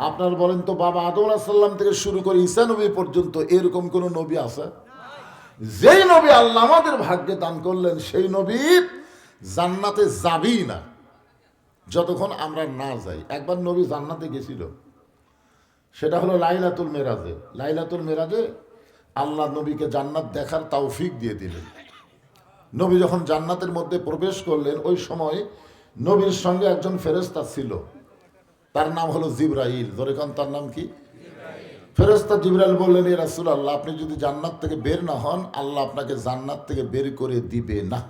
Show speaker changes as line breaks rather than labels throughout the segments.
আপনার বলেন তো, বাবা আদম আলাইহিস সালাম থেকে শুরু করে ঈসা নবী পর্যন্ত এরকম কোন নবী আছে? যেই নবী আল্লাহ আমাদের ভাগ্যে দান করলেন সেই নবী জান্নাতে যাবেই না যতক্ষণ আমরা না যাই। একবার নবী জান্নাতে গেছিল, সেটা হলো লাইলাতুল মেরাজে। লাইলাতুল মেরাজে আল্লাহ নবীকে জান্নাত দেখার তৌফিক দিয়ে দিলেন। নবী যখন জান্নাতের মধ্যে প্রবেশ করলেন, ওই সময় নবীর সঙ্গে একজন ফেরেশতা ছিল, তার নাম হলো জিবরাইল। ধরে কান, তার নাম কি? ফেরেশতা জিবরাইল বললেন, ইয়া রাসূলুল্লাহ, আপনি যদি জান্নাত থেকে বের না হন, আল্লাহ আপনাকে জান্নাত থেকে বের করে দিবে না।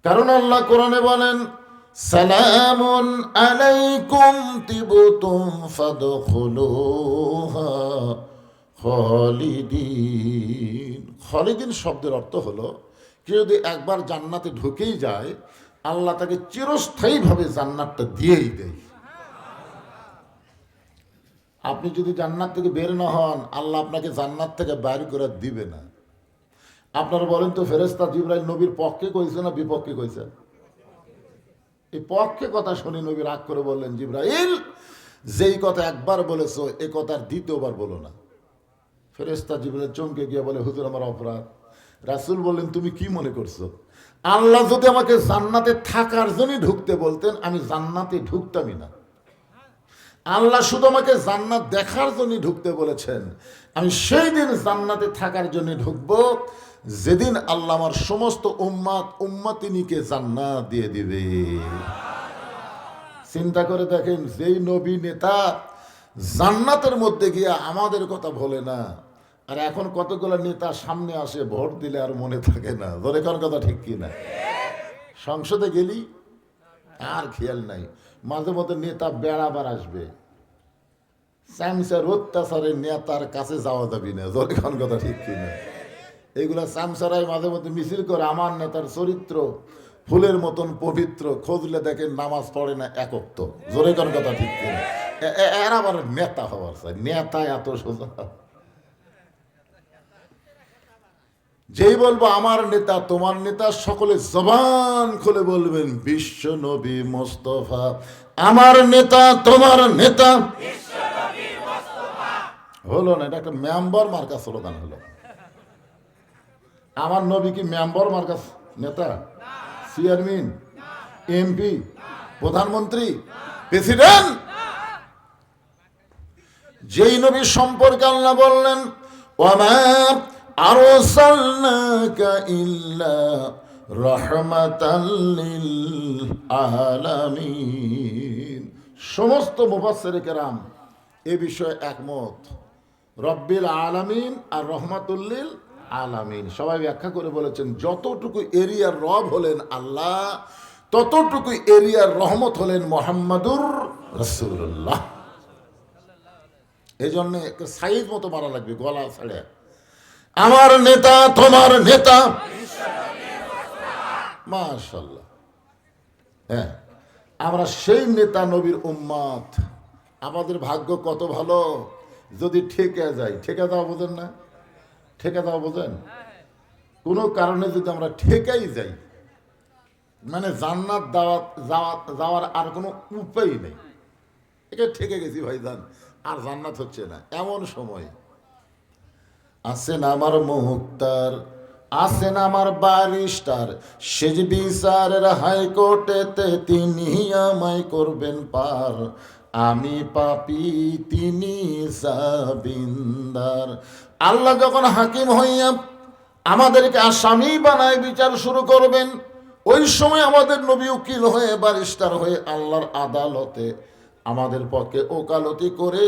কারণ আল্লাহ কোরআনে বলেন, সালামুন আলাইকুম তিবতুম ফাদখুলুহা খালিদিন। খালিদিন শব্দের অর্থ হলো, কেউ যদি একবার জান্নাতে ঢুকেই যায়, আল্লাহ তাকে চিরস্থায়ীভাবে জান্নাতটা দিয়েই দেয়। আপনি যদি জান্নাত থেকে বের না হন, আল্লাহ আপনাকে জান্নাত থেকে বাইর করে দিবে না। আপনারা বলেন তো, ফেরেশতা জিবরাইল নবীর পক্ষে কইছে না বিপক্ষে কইছে? এই পক্ষে কথা শুনি নবী রাগ করে বললেন, জিবরাইল, যেই কথা একবার বলেছো এ কথা আর দ্বিতীয়বার বলো না। ফেরেশতা জিবরাইল চমকে গিয়ে বলে, হুজুর আমার অপরাধ। রাসূল বললেন, তুমি কি মনে করছো, আল্লাহ যদি আমাকে জান্নাতে থাকার জন্যই ঢুকতে বলতেন, আমি জান্নাতে ঢুকতামই না। আল্লাহ শুধু আমাকে জান্নাত দেখার জন্য ঢুকতে বলেছেন, আমি সেই দিন জান্নাতে থাকার জন্য ঢুকবো যেদিন আল্লাহ আমার সমস্ত উম্মাতিনীকে জান্নাত দিয়ে দিবে। চিন্তা করে দেখেন, যেই নবী নেতা জান্নাতের মধ্যে গিয়ে আমাদের কথা বলে না, আর এখন কতগুলো নেতা সামনে আসে, ভোট দিলে আর মনে থাকে না। ধরে কোন কথা ঠিক কি না? সংসদে গেলি আর খেয়াল নাই, মাঝে মধ্যে নেতা বেড়াবার আসবে, চামচার অত্যাচারের নেতার কাছে যাওয়া যাবি না। ধরে কোন কথা ঠিক কি না? এইগুলা চামচারাই মাঝে মধ্যে মিছিল করে, আমার নেতার চরিত্র ফুলের মতন পবিত্র, খুঁজলে দেখেন নামাজ পড়ে না একক। তো জোরে কোন কথা ঠিক কি না? এর আবার নেতা হওয়ার চাই, নেতা এত সোজা? যেই বলবো আমার নেতা তোমার নেতা, সকলে জবান খুলে বলবেন, বিশ্ব নবী মোস্তফা আমার নেতা তোমার নেতা। হলো না, এটা একটা মেম্বার মার্কা স্লোগান হলো। আমার নবী কি মেম্বার মার্কা নেতা? চেয়ারম্যান, এমপি, প্রধানমন্ত্রী, প্রেসিডেন্ট? যেই নবী সম্পর্কে আল্লাহ বললেন, ওয়ামা আরসালনাকা ইল্লা রাহমাতাল লিল আলামিন। সমস্ত মুফাসসিরে কেরাম এ বিষয়ে একমত। রব্বিল আলামিন আর রহমাতুল লিল আলামিন সবাই ব্যাখ্যা করে বলেছেন, যতটুকু এরিয়ার রব হলেন আল্লাহ, ততটুকু এরিয়ার রহমত হলেন মুহাম্মাদুর রাসূলুল্লাহ। এই জন্য সাইজ মতো মারা লাগবে, গলা ছাড়ে, আমার নেতা তোমার নেতা। মাশাআল্লাহ। হ্যাঁ, আমরা সেই নেতা নবীর উম্মত। আমাদের ভাগ্য কত ভালো যদি ঠেকে যাই। ঠেকে দেওয়া বোঝেন না? ঠেকে দেওয়া বোঝেন? কোনো কারণে যদি আমরা ঠেকেই যাই, মানে জান্নাত যাওয়ার আর কোনো উপায় নেই, এটা ঠেকে গেছি ভাইজান, আর জান্নাত হচ্ছে না, এমন সময় আছেন আমার মুক্তার, আছেন আমার ব্যারিস্টার, সেজ বিচারের হাইকোর্টেতে তিনি আমায় করবেন পার। আমি পাপী, তিনি জামিনদার। আল্লাহ যখন হাকিম হইয়া আমাদেরকে আসামি বানায় বিচার শুরু করবেন, ওই সময় আমাদের নবী উকিল হয়ে, ব্যারিস্টার হয়ে আল্লাহর আদালতে আমাদের পক্ষে ওকালতি করে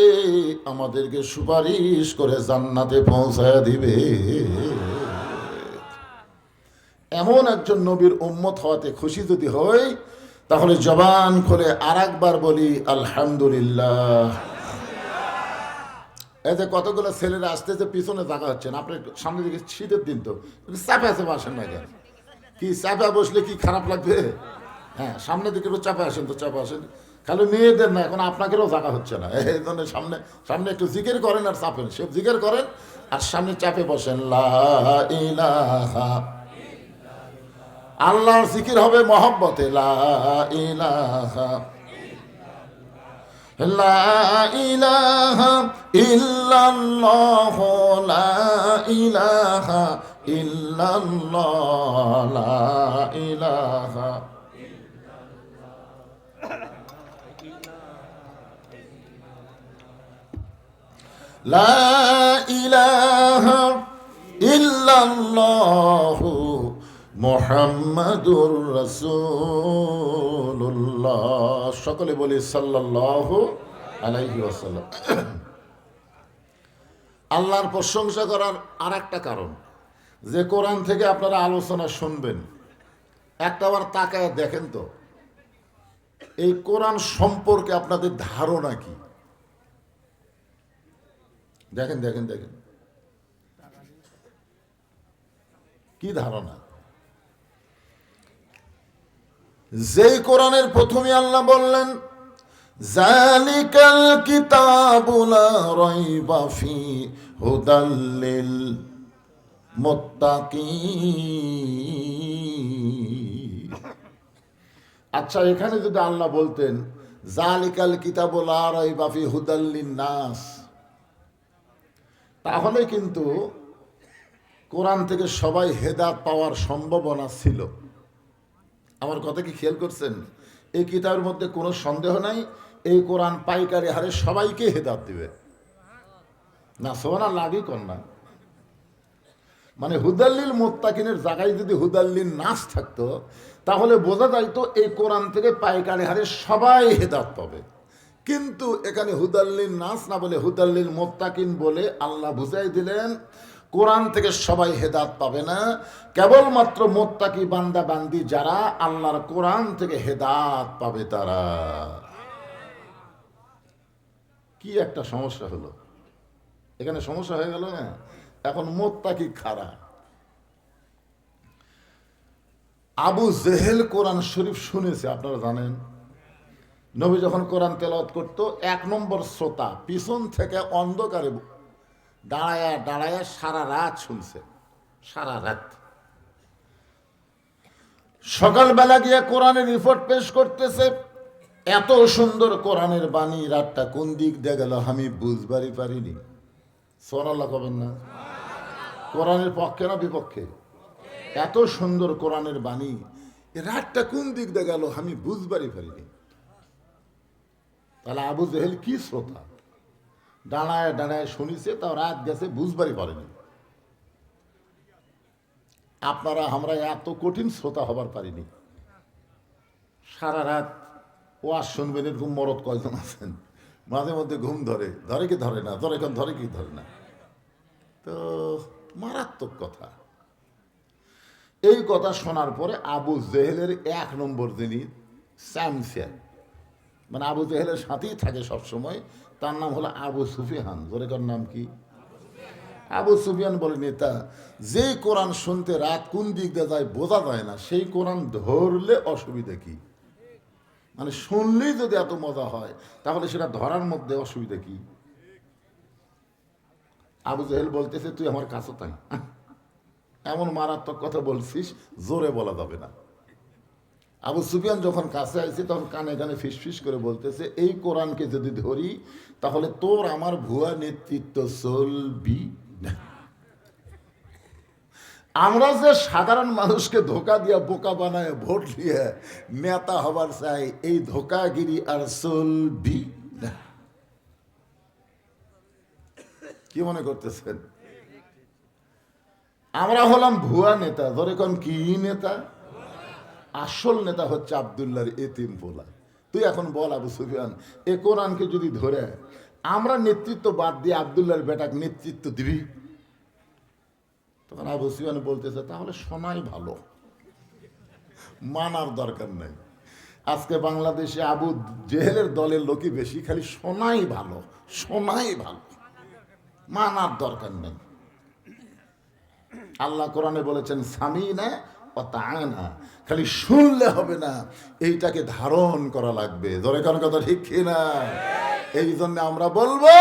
আমাদেরকে সুপারিশ করে জান্নাতে পৌঁছায় দিবে। এমন একজন নবীর উম্মত হওয়াতে খুশি যদি হই, তাহলে জবান খুলে আর একবার বলি আলহামদুলিল্লাহ। এতে কতগুলো ছেলেরা আসতেছে, পিছনে জায়গা হচ্ছে না। আপনি সামনে দিকে, শীতের দিন তো চাপে চাপে আসেন না কেন? কি চাপে বসলে কি খারাপ লাগবে? হ্যাঁ, সামনে দিকে একটু চাপে আসেন, তো চাপে আসেন। খালি মেয়েদের না, এখন আপনাকেও জায়গা হচ্ছে না। এই জন্য সামনে সামনে একটু জিকির করেন আর চাপেন, সব জিকির করেন আর সামনে চাপে বসেন। লা ইলাহা, আল্লাহর জিকির হবে মহব্বতে। লা ইলাহা লা ইলাহা ইল্লাল্লাহ, লা ইলাহা ইল্লাল্লাহ, লা ইলাহা। লা ইলাহা ইল্লাল্লাহু মুহাম্মাদুর রাসূলুল্লাহ। সকলে বলি সাল্লাল্লাহু আলাইহি ওয়াসাল্লাম। আল্লাহর প্রশংসা করার আর একটা কারণ, যে কোরআন থেকে আপনারা আলোচনা শুনবেন, একটাবার তাকায় দেখেন তো এই কোরআন সম্পর্কে আপনাদের ধারণা কি। দেখেন দেখেন দেখেন কি ধারণা। যেই কোরআনের প্রথমে আল্লাহ বললেন জালিকাল কিতাবু লা রাইবা ফি হুদাল লিল মুত্তাকিন। আচ্ছা, এখানে যদি আল্লাহ বলতেন জালিকাল কিতাবু লা রাইবা ফি হুদাল লিন নাস, তাহলে কিন্তু কোরআন থেকে সবাই হেদায়েত পাওয়ার সম্ভাবনা ছিল। আমার কথা কি খেয়াল করছেন? এই কিতাবের মধ্যে কোনো সন্দেহ নাই, এই কোরআন পাইকারি হারে সবাইকে হেদায়েত দিবে না। সুবহানাল্লাহ লাগি কর না। মানে হুদাল্লিল মুত্তাকিনের জায়গায় যদি হুদাল্লিন নাস থাকতো, তাহলে বোঝা যাইতো এই কোরআন থেকে পাইকারি হারে সবাই হেদায়েত পাবে। কিন্তু এখানে হুদাল্লিন নাস না বলে হুদাল্লিল মুত্তাকিন বলে আল্লাহ বুঝাই দিলেন কোরআন থেকে সবাই হেদায়েত পাবে না, কেবলমাত্র মুত্তাকি বান্দা বান্দি যারা আল্লাহর কোরআন থেকে হেদায়েত পাবে তারা। কি একটা সমস্যা হলো এখানে, সমস্যা হয়ে গেল না। এখন মুত্তাকি খারা। আবু জেহেল কোরআন শরীফ শুনেছে, আপনারা জানেন। নবী যখন কোরআন তেলাওয়াত করত, 1 নম্বর শ্রোতা পিছন থেকে অন্ধকারে দাঁড়ায়া দাঁড়ায়া সারা রাত শুনছে, সারা রাত। সকালবেলা গিয়ে কোরআনের রিপোর্ট পেশ করতেছে, এত সুন্দর কোরআনের বাণী, রাতটা কোন দিক দিয়ে গেল আমি বুঝবারই পারিনি। সুবহানাল্লাহ কবেন না? কোরআনের পক্ষে না বিপক্ষে? এত সুন্দর কোরআনের বাণী, রাতটা কোন দিক দিয়ে গেল আমি বুঝবারই পারিনি। তাহলে আবু জেহেল কি শ্রোতা, দাঁড়ায় দাঁড়ায় শুনিছে, তাও রাত গেছে বুঝবারই পারেনি। আপনারা আমরা এত কঠিন শ্রোতা হবার পারিনি। সারা রাত ওয়াজ শুনবেন, এরকম মরদ কয়জন আছেন? মাঝে মধ্যে ঘুম ধরে, ধরে কি ধরে না, ধরে কেন ধরে কি ধরে না। তো মারাত্মক কথা। এই কথা শোনার পরে আবু জেহেলের 1 নম্বর যিনি চ্যাম্পিয়ন, মানে আবু জেহেলের সাথেই থাকে সবসময়, তার নাম হলো আবু সুফিয়ান। জোরেকার নাম কি? আবু সুফিয়ান বলে, নেতা যে কোরআন শুনতে রাত কোন দিক দিয়ে যায় বোঝা যায় না, সেই কোরআন ধরলে অসুবিধা কি? মানে শুনলেই যদি এত মজা হয়, তাহলে সেটা ধরার মধ্যে অসুবিধা কি? আবু জেহেল বলতেছে, তুই আমার কাছে তাই এমন মারাত্মক কথা বলছিস, জোরে বলা যাবে না। আবু সুফিয়ান যখন কাছে আইছে, তখন কানে কানে ফিসফিস করে বলতেছে, এই কোরআনকে যদি ধরি তাহলে তোর আমার ভুয়া নেতৃত্ব চলবি না। আমরা যে সাধারণ মানুষকে ধোকা দিয়া বোকা বানায় ভোট দিয়ে নেতা হবার চাই, এই ধোকাগিরি আর চলবি না। কি মনে করতেছেন? আমরা হলাম ভুয়া নেতা। ধরে কোন কি নেতা? আসল নেতা হচ্ছে আব্দুল্লাহর এতিম পোলা। তুই এখন বল আবু সুফিয়ান, এ কোরআনকে যদি ধরে আমরা নেতৃত্ব বাদ দিয়ে আব্দুল্লাহর বেটাকে নেতৃত্ব দিবি? তখন আবু সুফিয়ান বলতেছে, তাহলে শোনাই ভালো, মানার দরকার নাই। আজকে বাংলাদেশে আবু জেহেলের দলের লোকই বেশি, খালি শোনাই ভালো, শোনাই ভালো, মানার দরকার নেই। আল্লাহ কোরআনে বলেছেন সামিনা ওয়া তাআনা, খালি শুনলে হবে না, এইটাকে ধারণ করা লাগবে। ধরে কোন কথা ঠিক কিনা? এই জন্য আমরা বলবো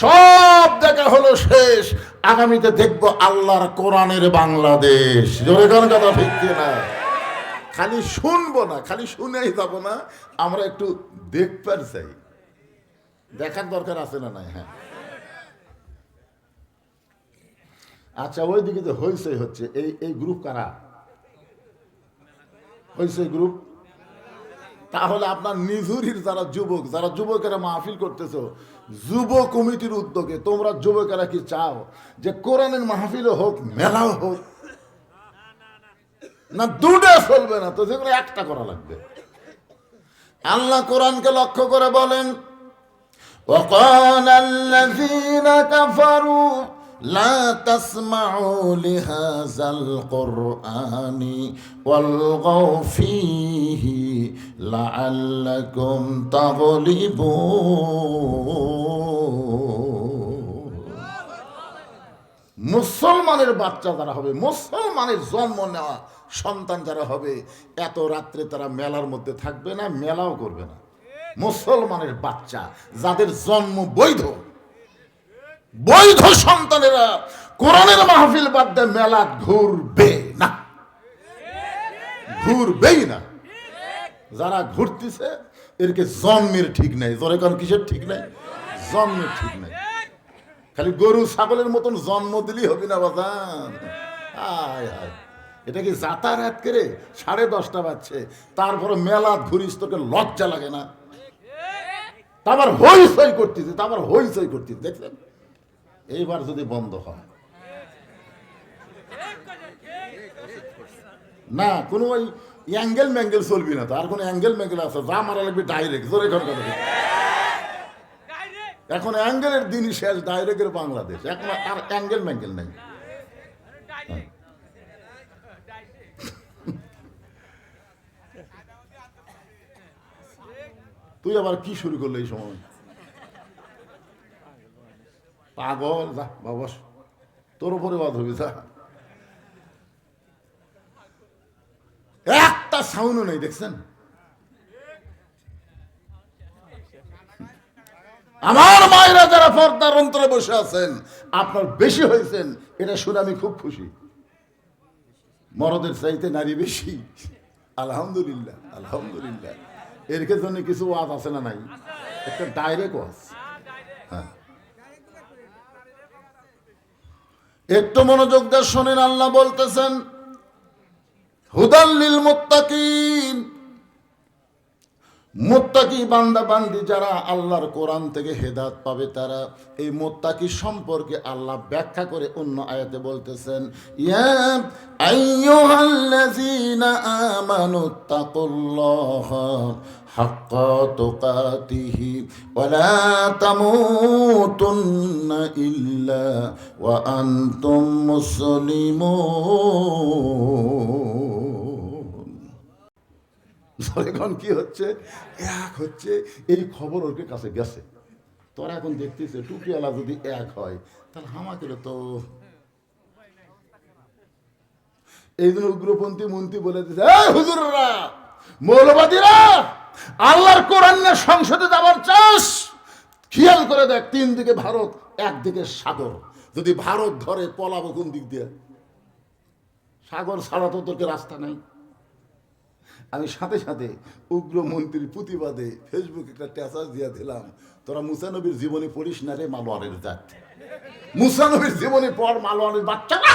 সব দেখা হলো শেষ, আগামীতে দেখবো আল্লাহর কোরআনের বাংলাদেশ। ধরে কোন কথা ঠিক কিনা? খালি শুনবো না, খালি শুনেই যাবো না, আমরা একটু দেখবার চাই। দেখার দরকার আছে না নাই? হ্যাঁ, আচ্ছা, ওইদিকে যে হইচই হচ্ছে, এই গ্রুপ কারা? হইচই গ্রুপ। তাহলে আপনার নিজুরির যারা যুবকেরা মাহফিল করতেছো, যুব কমিটির উদ্যোগে তোমরা যুবকেরা কি চাও যে কোরআনের মাহফিলও হোক, মেলাও হোক? না, দুটো চলবে না তো, যেগুলো একটা করা লাগবে। আল্লাহ কোরআনকে লক্ষ্য করে বলেন, وقال الذين كفروا لا تسمعوا لهذا القرآن والغوا فيه لعلكم تغلبون। মুসলমানের বাচ্চা যারা হবে, মুসলমানের জন্ম নেওয়া সন্তান যারা হবে, এত রাত্রে তারা মেলার মধ্যে থাকবে না, মেলাও করবে না। মুসলমানের বাচ্চা যাদের জন্ম বৈধ সন্তানেরা কোরআনের মাহফিল বাদ দিয়ে মেলা ঘুরবেই না। যারা ঘুরতেছে এরকে জন্মের ঠিক নাই। জোরে কারণ কিসের ঠিক নাই? জন্মের ঠিক নাই। খালি গরু ছাগলের মতন জন্ম দিলেই হবে না বাজান। এটা কি যাতায়াত করে 10:30 বাজছে, তারপরে মেলা ঘুরিস, তোকে লজ্জা লাগে না? তারপর হইচই করতেছে, দেখছেন? এইবার যদি বন্ধ হয় না, কোনো ওই অ্যাঙ্গেল ম্যাঙ্গেল চলবি না তো। আর কোনো অ্যাঙ্গেল ম্যাঙ্গেল আছে? যা মারা লাগবে ডাইরেক্ট। জোরে কথা, এখন অ্যাঙ্গেলের দিনই শেষ, ডাইরেক্টের বাংলাদেশ। এখন আর অ্যাঙ্গেল ম্যাঙ্গেল নাই। তুই আবার কি শুরু করলো এই সময়? পাগল, যা বাবা, তোর উপরে বাদ হবি, যা। একটা সাউন্ডও নেই, দেখছেন? আমার মায়েরা যারা পর্দার অন্তরে বসে আছেন, আপনার বেশি হয়েছেন, এটা শুনে আমি খুব খুশি। মরদের চাইতে নারী বেশি, আলহামদুলিল্লাহ, আলহামদুলিল্লাহ। এর জন্য কিছু ওয়াজ আছে না নাই? একটা ডাইরেক্ট ওয়াজ। হ্যাঁ, একটু মনোযোগ দিয়ে শোনেন। আল্লাহ বলতেছেন, হুদাল লিল মুত্তাকিন, মুত্তাকি বান্দা বান্দি যারা আল্লাহর কোরআন থেকে হেদায়েত পাবে, তারা এই মুত্তাকি সম্পর্কে আল্লাহ ব্যাখ্যা করে অন্য আয়াতে বলতেছেন, ইয়া আইয়ুহাল্লাযীনা আমানুত্তাকুল্লাহা হাক্কা তুকাতিহি ওয়া লা তামুতুন্না ইল্লা ওয়া আনতুম মুসলিমুন। এখন কি হচ্ছে? এই খবর ওর কাছে গেছে। তোরা এখন দেখতেছে টুপিওয়ালা যদি এক হয়, তাহলে হামাকে তো এই জন্য উগ্রপন্থী মন্ত্রী বলে দিচ্ছে, হুজুররা, মৌলবাদীরা, আল্লাহর কোরআন নিয়ে সংসদে যাবার চাস? খেয়াল করে দেখ, 3 দিকে ভারত, একদিকে সাগর। যদি ভারত ধরে পলাবো কোন দিক দিয়ে? সাগর ছাড়া তো তোকে রাস্তা নাই। আমি সাথে সাথে উগ্রমন্ত্রীর প্রতিবাদে ফেসবুকে একটা স্ট্যাটাস দিয়ে দিলাম, তোরা মুসা নবীর জীবনী পড়িস না রে মালোয়ারের জাত। মুসা নবীর জীবনী পড়, মালোয়ারের বাচ্চারা।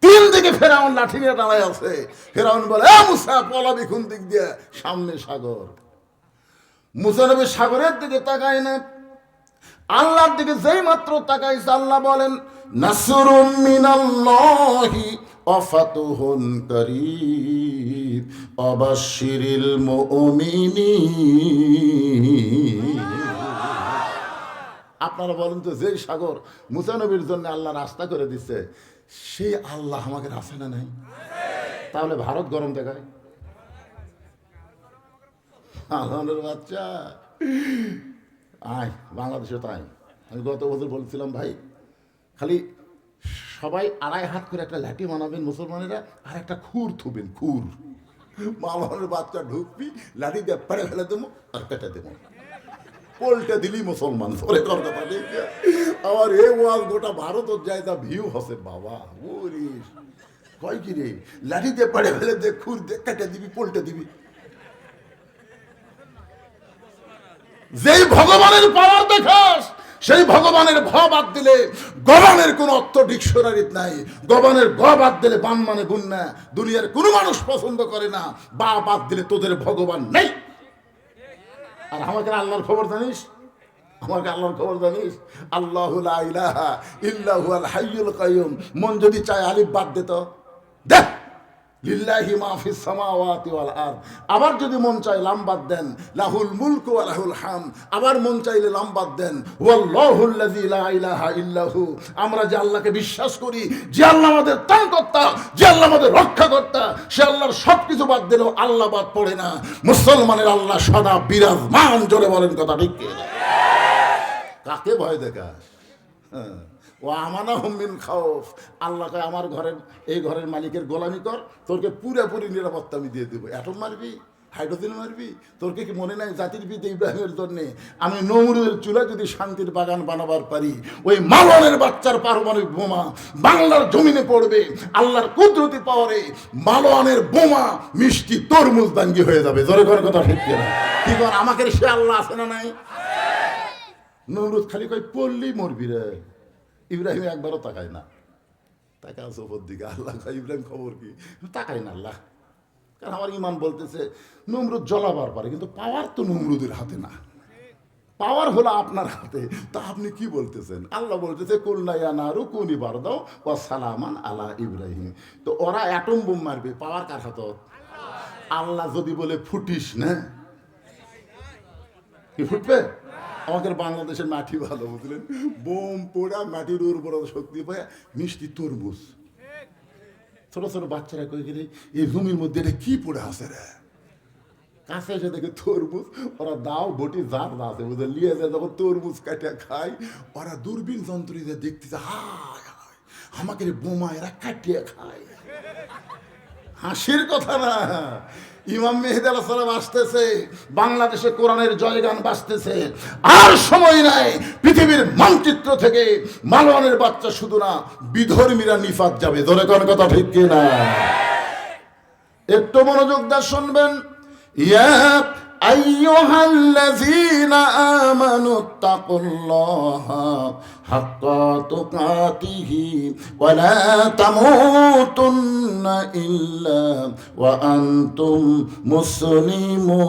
3 দিকে ফেরাউন লাঠি নিয়ে দাঁড়ায় আছে। ফেরাউন বলে, মুসা পলাবি কোন দিক দিয়ে? সামনে সাগর। মুসা নবী সাগরের দিকে তাকায় না, আল্লাহর দিকে যেই মাত্র তাকাইছে, আল্লাহ বলেন, নাসরুম মিনাল্লাহি ওয়া ফাতুহুন কারীব ওয়াবাশশিরিল মুমিনিন। আপনারা বলেন তো, যেই সাগর মুসা নবীর জন্য আল্লাহ রাস্তা করে দিচ্ছে, সেই আল্লাহ আমাকে রাস্তা না নাই? তাহলে ভারত গরম দেখায়? আল্লাহর বাচ্চা আয়, বাংলাদেশে তাই। আমি গত বছর বলছিলাম, ভাই, খালি সবাই 2.5 হাত করে একটা লাঠি বানাবেন মুসলমানেরা, আর একটা খুর থুবেন, খুর। মামার বাচ্চা ঢুকবি, লাঠি দিয়ে পেড়ে ফেলে দেবো আর কেটে দেবো। পোলটা দিলি মুসলমান। পরে কথা আমার এই ওয়াজ গোটা ভারত যায়, তা ভিউ হসে বাবা। ওরিস কয় কি রে, লাঠি দিয়ে পেড়ে ফেলে দে, খুর দিয়ে কেটে দিবি, পোলটা দিবি। যেই ভগবানের পাওয়ার দেখাস সেই ভগবানের ভ বাদ দিলে গবানের কোন অর্থ ডিকশনারিতে নাই। গবানের গ বাদ দিলে বান মানে গুণ না, দুনিয়ার কোনো মানুষ পছন্দ করে না। বা বাদ দিলে তোদের ভগবান নেই। আর আমাকে আল্লাহর খবর জানিস? আমাকে আল্লাহর খবর জানিস? আল্লাহু লা ইলাহা ইল্লা হুয়াল হাইয়ুল কাইয়ুম। মন যদি চায় আলিফ বাদ দে তো দেখ, লিল্লাহি মা ফিস সামাওয়াতি ওয়াল আরদ। আবার যদি মন চায় লাম বাদ দেন, লাহুল মুলকু ওয়া লাহুল হাম। আবার মন চাইলে লাম বাদ দেন, ওয়াল্লাহুল্লাযী লা ইলাহা ইল্লাহু। আমরা যে আল্লাহকে বিশ্বাস করি, যে আল্লাহ আমাদের ত্রাণকর্তা, যে আল্লাহ আমাদের রক্ষাকর্তা, সে আল্লাহর সবকিছু বাদ দিলেও আল্লাহ বাদ পড়ে না। মুসলমানের আল্লাহ সদা বিরাজমান। জোরে বলেন কথা ঠিক কি? কাকে ভয় দেখাস? ও আমানা মিন খাউফ। আল্লাহ কয় আমার ঘরের, এই ঘরের মালিকের গোলামি কর, তোরকে পুরোপুরি নিরাপত্তা আমি দিয়ে দেবো। অ্যাটম মারবি, হাইড্রোজেন মারবি? তোরকে কি মনে নাই জাতির পিতা ইব্রাহিমের জন্যে আমি নমরুদের চুলা যদি শান্তির বাগান বানাবার পারি, ওই মালনের বাচ্চার পারমাণবিক বোমা বাংলার জমিনে পড়বে, আল্লাহর কুদরতি পাওয়ারে মালনের বোমা মিষ্টি তরমুজ দাঙ্গি হয়ে যাবে। জোরে করে কথা ঠিক কিনা? কি কর আমাকে সে আল্লাহ আছে না নাই? নমরুদ খালি কয় পড়লেই মরবি রে। ইব্রাহিম একবারও তাকায় না, তাকায় আছে ওপর দিকে। আল্লাহ কয় ইব্রাহিম খবর কি? তাকায় না আল্লাহ, কারণ আমার ইমান বলতেছে নমরুদ জ্বলাবার পারে, কিন্তু পাওয়ার তো নমরুদের হাতে না, পাওয়ার হলো আপনার হাতে। তা আপনি কি বলতেছেন? আল্লাহ বলতেছে কুলনা ইয়া নারু কুনি বারদাও ওয়া সালামান আলা ইব্রাহিম। তো ওরা অ্যাটম বোম মারবে, পাওয়ার কার হাতে? আল্লাহ যদি বলে ফুটিস না, কি ফুটবে? আমাদের বাংলাদেশের মাটি ভালো, বুঝলেন? বোম পোড়া মাটির উর্বরতা শক্তি পায় মিষ্টি তরমুজ। ছোট ছোট বাচ্চারা কয়ে গেলে এই জমির মধ্যে এটা কি পড়ে আছে রে, কাছে এসে দেখে তরমুজ। ওরা দাও বটি যার আছে বুঝলে লিয়ে যায়, যখন তরমুজ কাটিয়া খায় ওরা দূরবীন যন্ত্র দিয়ে দেখতেছে, হায় হায় আমাকে বোমা এরা কাটিয়ে খায়। হাসির কথা না। ইমাম মেহেদী আলাইহিস সালাম আসতেছে, বাংলাদেশে কোরআনের জয়গান বাজতেছে। আর সময় নাই, পৃথিবীর মানচিত্র থেকে মালওয়ানের বাচ্চা শুধু না বিধর্মীরা নিফাত যাবে। ধরে কোন কথা ঠিক কিনা? একটু মনোযোগ দিয়ে শুনবেন। ইয়া আইয়ুহাল্লাযীনা আমানুত্তাকুল্লাহা হাক্কা তুকাতিহি ওয়া লা তামুতুন্না ইল্লা ওয়া আনতুম মুসলিমুন।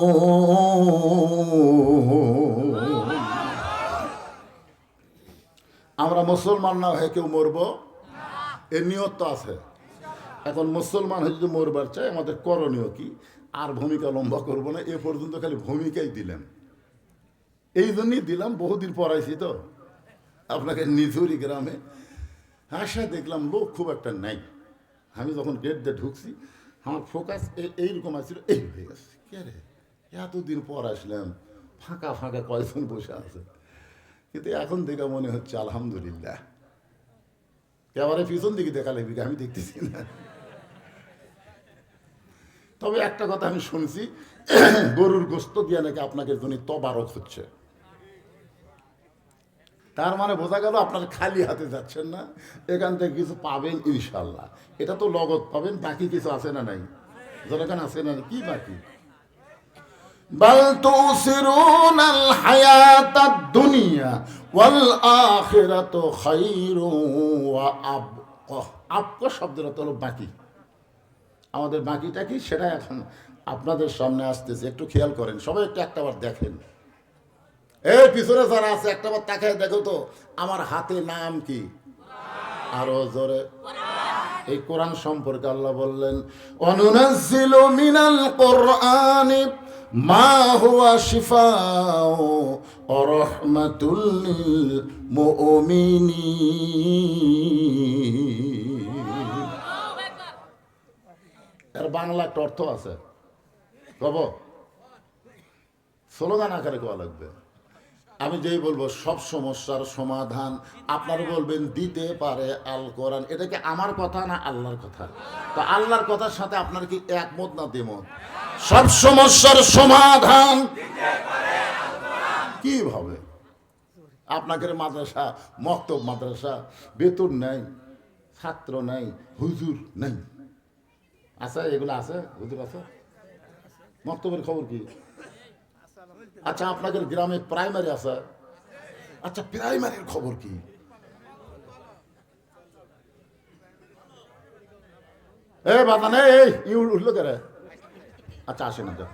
আমরা মুসলমান না হয়ে কেউ মরবো এর নিয়ত তো আছে। এখন মুসলমান হয়ে যদি মরবার চাই, আমাদের করণীয় কি? আর ভূমিকা লম্বা করবো না, এ পর্যন্ত খালি ভূমিকাই দিলাম। এই জন্যই দিলাম, বহুদিন পড়াইছি তো আপনাকে। নিঝুরি গ্রামে আসা দেখলাম লোক খুব একটা নাই। আমি যখন গেট দিয়ে ঢুকছি, আমার ফোকাস এইরকম আসছিল, এই হয়ে গেছে। কে রে, এতদিন পর আসলাম, ফাঁকা ফাঁকা কয়জন বসে আছে। কিন্তু এখন দেখা মনে হচ্ছে আলহামদুলিল্লাহ। এবারে পিছন দিকে দেখা লাগবে, আমি দেখতেছি না। তবে একটা কথা আমি শুনছি, গরুর গোস্ত দিয়ে নাকি আপনাকে জন্য তবারক হচ্ছে। তার মানে বোঝা গেল আপনার খালি হাতে যাচ্ছেন না, এখান থেকে কিছু পাবেন ইনশাল্লাহ। এটা তো নগদ পাবেন, বাকি কিছু আছে না নাই? যখন আছে না, কি বাকি? বাল তুসিরুনাল হায়াতাদ দুনিয়া ওয়াল আখিরাতু খায়রুন ওয়া আবকা। আবকা শব্দটা তো হলো বাকি। আমাদের বাকিটা কি সেটা এখন আপনাদের সামনে আসতেছে, একটু খেয়াল করেন। সবাই একটু একটাবার দেখেন। এই পিছনে যারা আছে একটাবার তাকায় দেখো তো আমার হাতে নাম কি? আরো জোরে। এই কোরআন সম্পর্কে আল্লাহ বললেন, অনুনাজ্জিলু মিনাল কুরআনি মা হুয়া শিফাউ ওয়া রাহমাতুল লিল মুমিনিন। এর বাংলা একটা অর্থ আছে, কব স্লোগান আকারে কোয়া লাগবে। আমি যেই বলবো সব সমস্যার সমাধান আপনারা বলবেন দিতে পারে আল কোরআন। এটা কি আমার কথা না আল্লাহর কথা? তো আল্লাহর কথার সাথে আপনার কি একমত না দ্বিমত? সব সমস্যার সমাধান কিভাবে? আপনাকে মাদ্রাসা, মক্তব মাদ্রাসা, বেতন নাই, ছাত্র নাই, হুজুর নাই, আছে? এগুলো আছে? হুজুর আছে? মক্তবের খবর কি? আচ্ছা, আপনাদের গ্রামে প্রাইমারি আছে? আচ্ছা, প্রাইমারির খবর কি? এই বাদান, এই উঠলো কে রে? আচ্ছা, আসেন না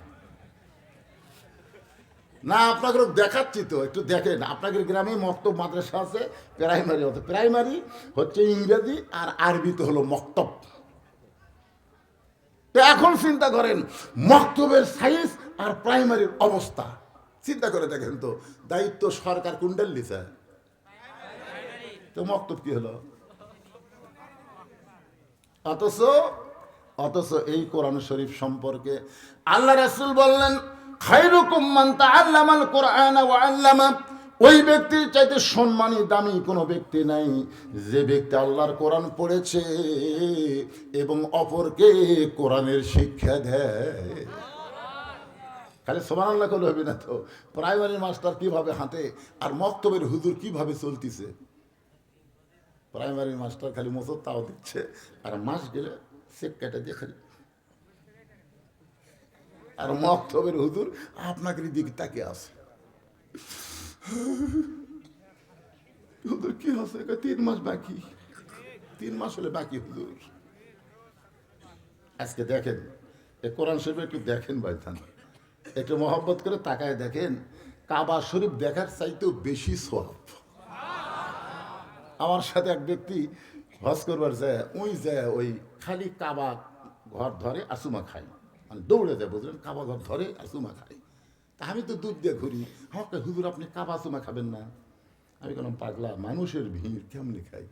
না, আপনাকে দেখাচ্ছি তো, একটু দেখেন। আপনাদের গ্রামে মক্তব মাদ্রাসা আছে, প্রাইমারি হতো। প্রাইমারি হচ্ছে ইংরেজি, আর আরবিতে হলো মক্তব। তো এখন চিন্তা করেন মক্তবের সাইজ আর প্রাইমারির অবস্থা চিন্তা করে দেখেন তো, দায়িত্ব সরকার কোনটার লিছে? তো মক্তব কি হলো? অথচ এই কোরআন শরীফ সম্পর্কে আল্লাহ রাসূল বললেন, খায়রুকুম মান তাআল্লামাল কুরআনা ওয়া আল্লামা। ওই ব্যক্তির চাইতে সম্মানী দামি কোনো ব্যক্তি নাই যে ব্যক্তি আল্লাহর কোরআন পড়েছে এবং অপরকে কোরআনের শিক্ষা দেয়। খালি সুবহানাল্লাহ করলে হবে না তো। প্রাইমারি মাস্টার কিভাবে হাঁটে আর মক্তবের হুজুর কিভাবে চলতিছে। প্রাইমারি মাস্টার খালি মোচর তাও দিচ্ছে, আর মাস গেলে চেক কেটে দিয়ে খালি। আর মক্তবের হুজুর আপনাকে দিকে তাকে আছে, হুজুর কি হচ্ছে? 3 মাস বাকি, 3 মাস হলে বাকি হুজুর। আজকে দেখেন এই কোরআন শরীফ একটু দেখেন ভাইজান, একটু মহব্বত করে তাকায় দেখেন, কাবা শরীফ দেখার চাইতেও বেশি সওয়াব। আমার সাথে এক ব্যক্তি হজ করবার যায়, ওই খালি কাবা ঘর ধরে আর চুমা খায়, মানে দৌড়ে যায়, বুঝলেন? কাবা ঘর ধরে আর চুমা খায়। তা আমি তো দুধ দিয়ে ঘুরি, আমাকে হুজুর আপনি কাবা চুমা খাবেন না? আমি বললাম, পাগলা, মানুষের ভিড় কেমনি খাই?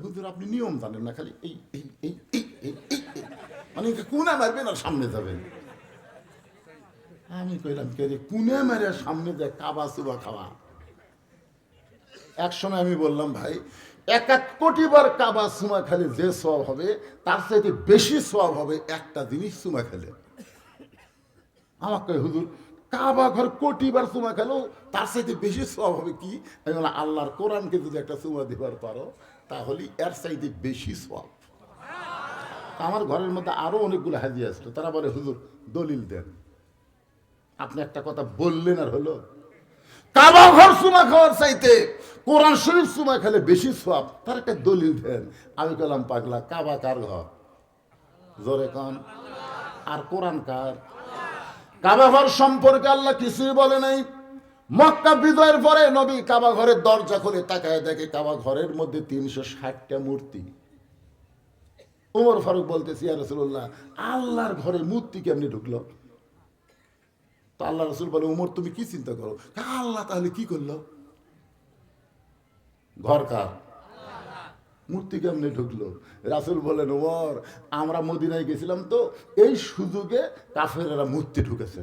হুজুর আপনি নিয়ম জানেন না, খালি এই এই এই এই এই এই মানে কোনা মারবেন আর সামনে যাবেন। আমি কইলাম, কে রে কুনে মেরে সামনে যায় কাবা চুবা খাওয়া? এক সময় আমি বললাম, ভাই 1 কোটি বার কাবা চুমা খেলে যে সওয়াব হবে তার চাইতে বেশি সওয়াব হবে একটা জিনিস চুমা খেলে। আমাকে হুজুর কাবা ঘর কোটি বার চুমা খেলো তার চাইতে বেশি সওয়াব হবে কি? আমি বললাম, আল্লাহর কোরআনকে যদি একটা চুমা দিবার পারো তাহলে এর চাইতে বেশি সওয়াব। আমার ঘরের মধ্যে আরো অনেকগুলো হাজি আসলো, তারা বলে, হুজুর দলিল দেন। আপনি একটা কথা বললেন আর হলো? কাবা ঘর চুমা খাওয়ার চাইতে কোরআন শরীফ চুমা খেলে বেশি সওয়াব, তার একটা দলিল দেন। আমি বললাম, পাগলা, কাবা কার ঘর? জোরে কান। আর কোরআন কার? কাবা ঘর সম্পর্কে আল্লাহ কিছুই বলে নাই। মক্কা বিজয়ের পরে নবী কাবা ঘরের দরজা খুলে তাকায় দেখে কাবা ঘরের মধ্যে 360টা মূর্তি। ওমর ফারুক বলতেছি, ইয়া রাসূলুল্লাহ, আল্লাহর ঘরে মূর্তি কেমনি ঢুকলো? তো আল্লাহ রাসূল বলে, উমর তুমি কি চিন্তা করো, আল্লাহ তাহলে কি করলো? ঘর কার? মূর্তি কেমনে ঢুকলো? রাসূল বলেন, উমর আমরা মদিনায় গেছিলাম তো এই সুযোগে কাফেরেরা মূর্তি ঢুকেছে।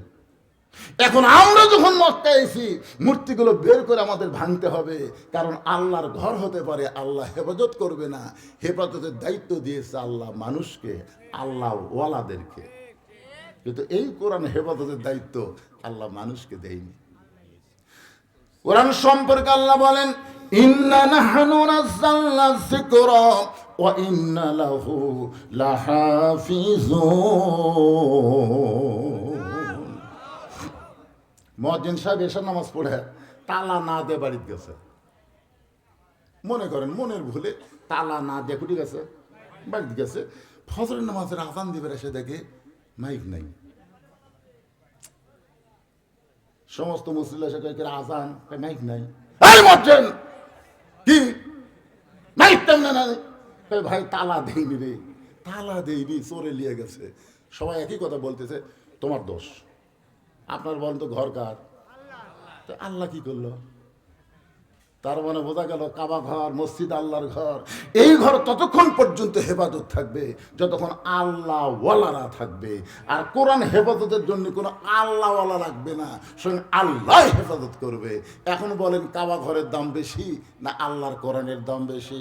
এখন আমরা যখন মক্কায় এসেছি মূর্তিগুলো বের করে আমাদের ভাঙতে হবে, কারণ আল্লাহর ঘর হতে পারে আল্লাহ হেফাজত করবে না। হেফাজতের দায়িত্ব দিয়েছে আল্লাহ মানুষকে, আল্লাহ ওয়ালাদেরকে, কিন্তু এই কোরআন হেফাজতের দায়িত্ব আল্লাহ মানুষকে দেয়নি। কোরআন সম্পর্কে আল্লাহ বলেন, ইন্না নাহনু নাযালনা যিকরা ওয়া ইন্না লাহু লাহাফিজুন। মুয়াজ্জিন সাহেব এশার নামাজ পড়ে তালা না দিয়ে বাড়িতে গেছে, মনে করেন মনের ভুলে তালা না দিয়ে কুটি গেছে, বাড়িতে গেছে। ফজরের নামাজের আযান দিবে, এসে দেখে মাইক নাই। সমস্ত মুসল্লি এসে কয়েক আযান, মাইক নাই। এই মুয়াজ্জিন কি মাইক তেমন না? ভাই তালা দেয়নি রে, তালা দেয়নি, চোরে লিয়ে গেছে। সবাই একই কথা বলতেছে, তোমার দোষ। আপনার বলেন তো ঘর কার? আল্লাহ কি করলো? তার মানে বোঝা গেল কাবা ঘর, মসজিদ আল্লাহর ঘর। এই ঘর ততক্ষণ পর্যন্ত হেফাজত থাকবে যতক্ষণ আল্লাহ ওয়ালারা থাকবে। আর কোরআন হেফাজতের জন্য কোনো আল্লাহ ওয়ালা লাগবে না, স্বয়ং আল্লাহ হেফাজত করবে। এখন বলেন কাবা ঘরের দাম বেশি না আল্লাহর কোরআনের দাম বেশি?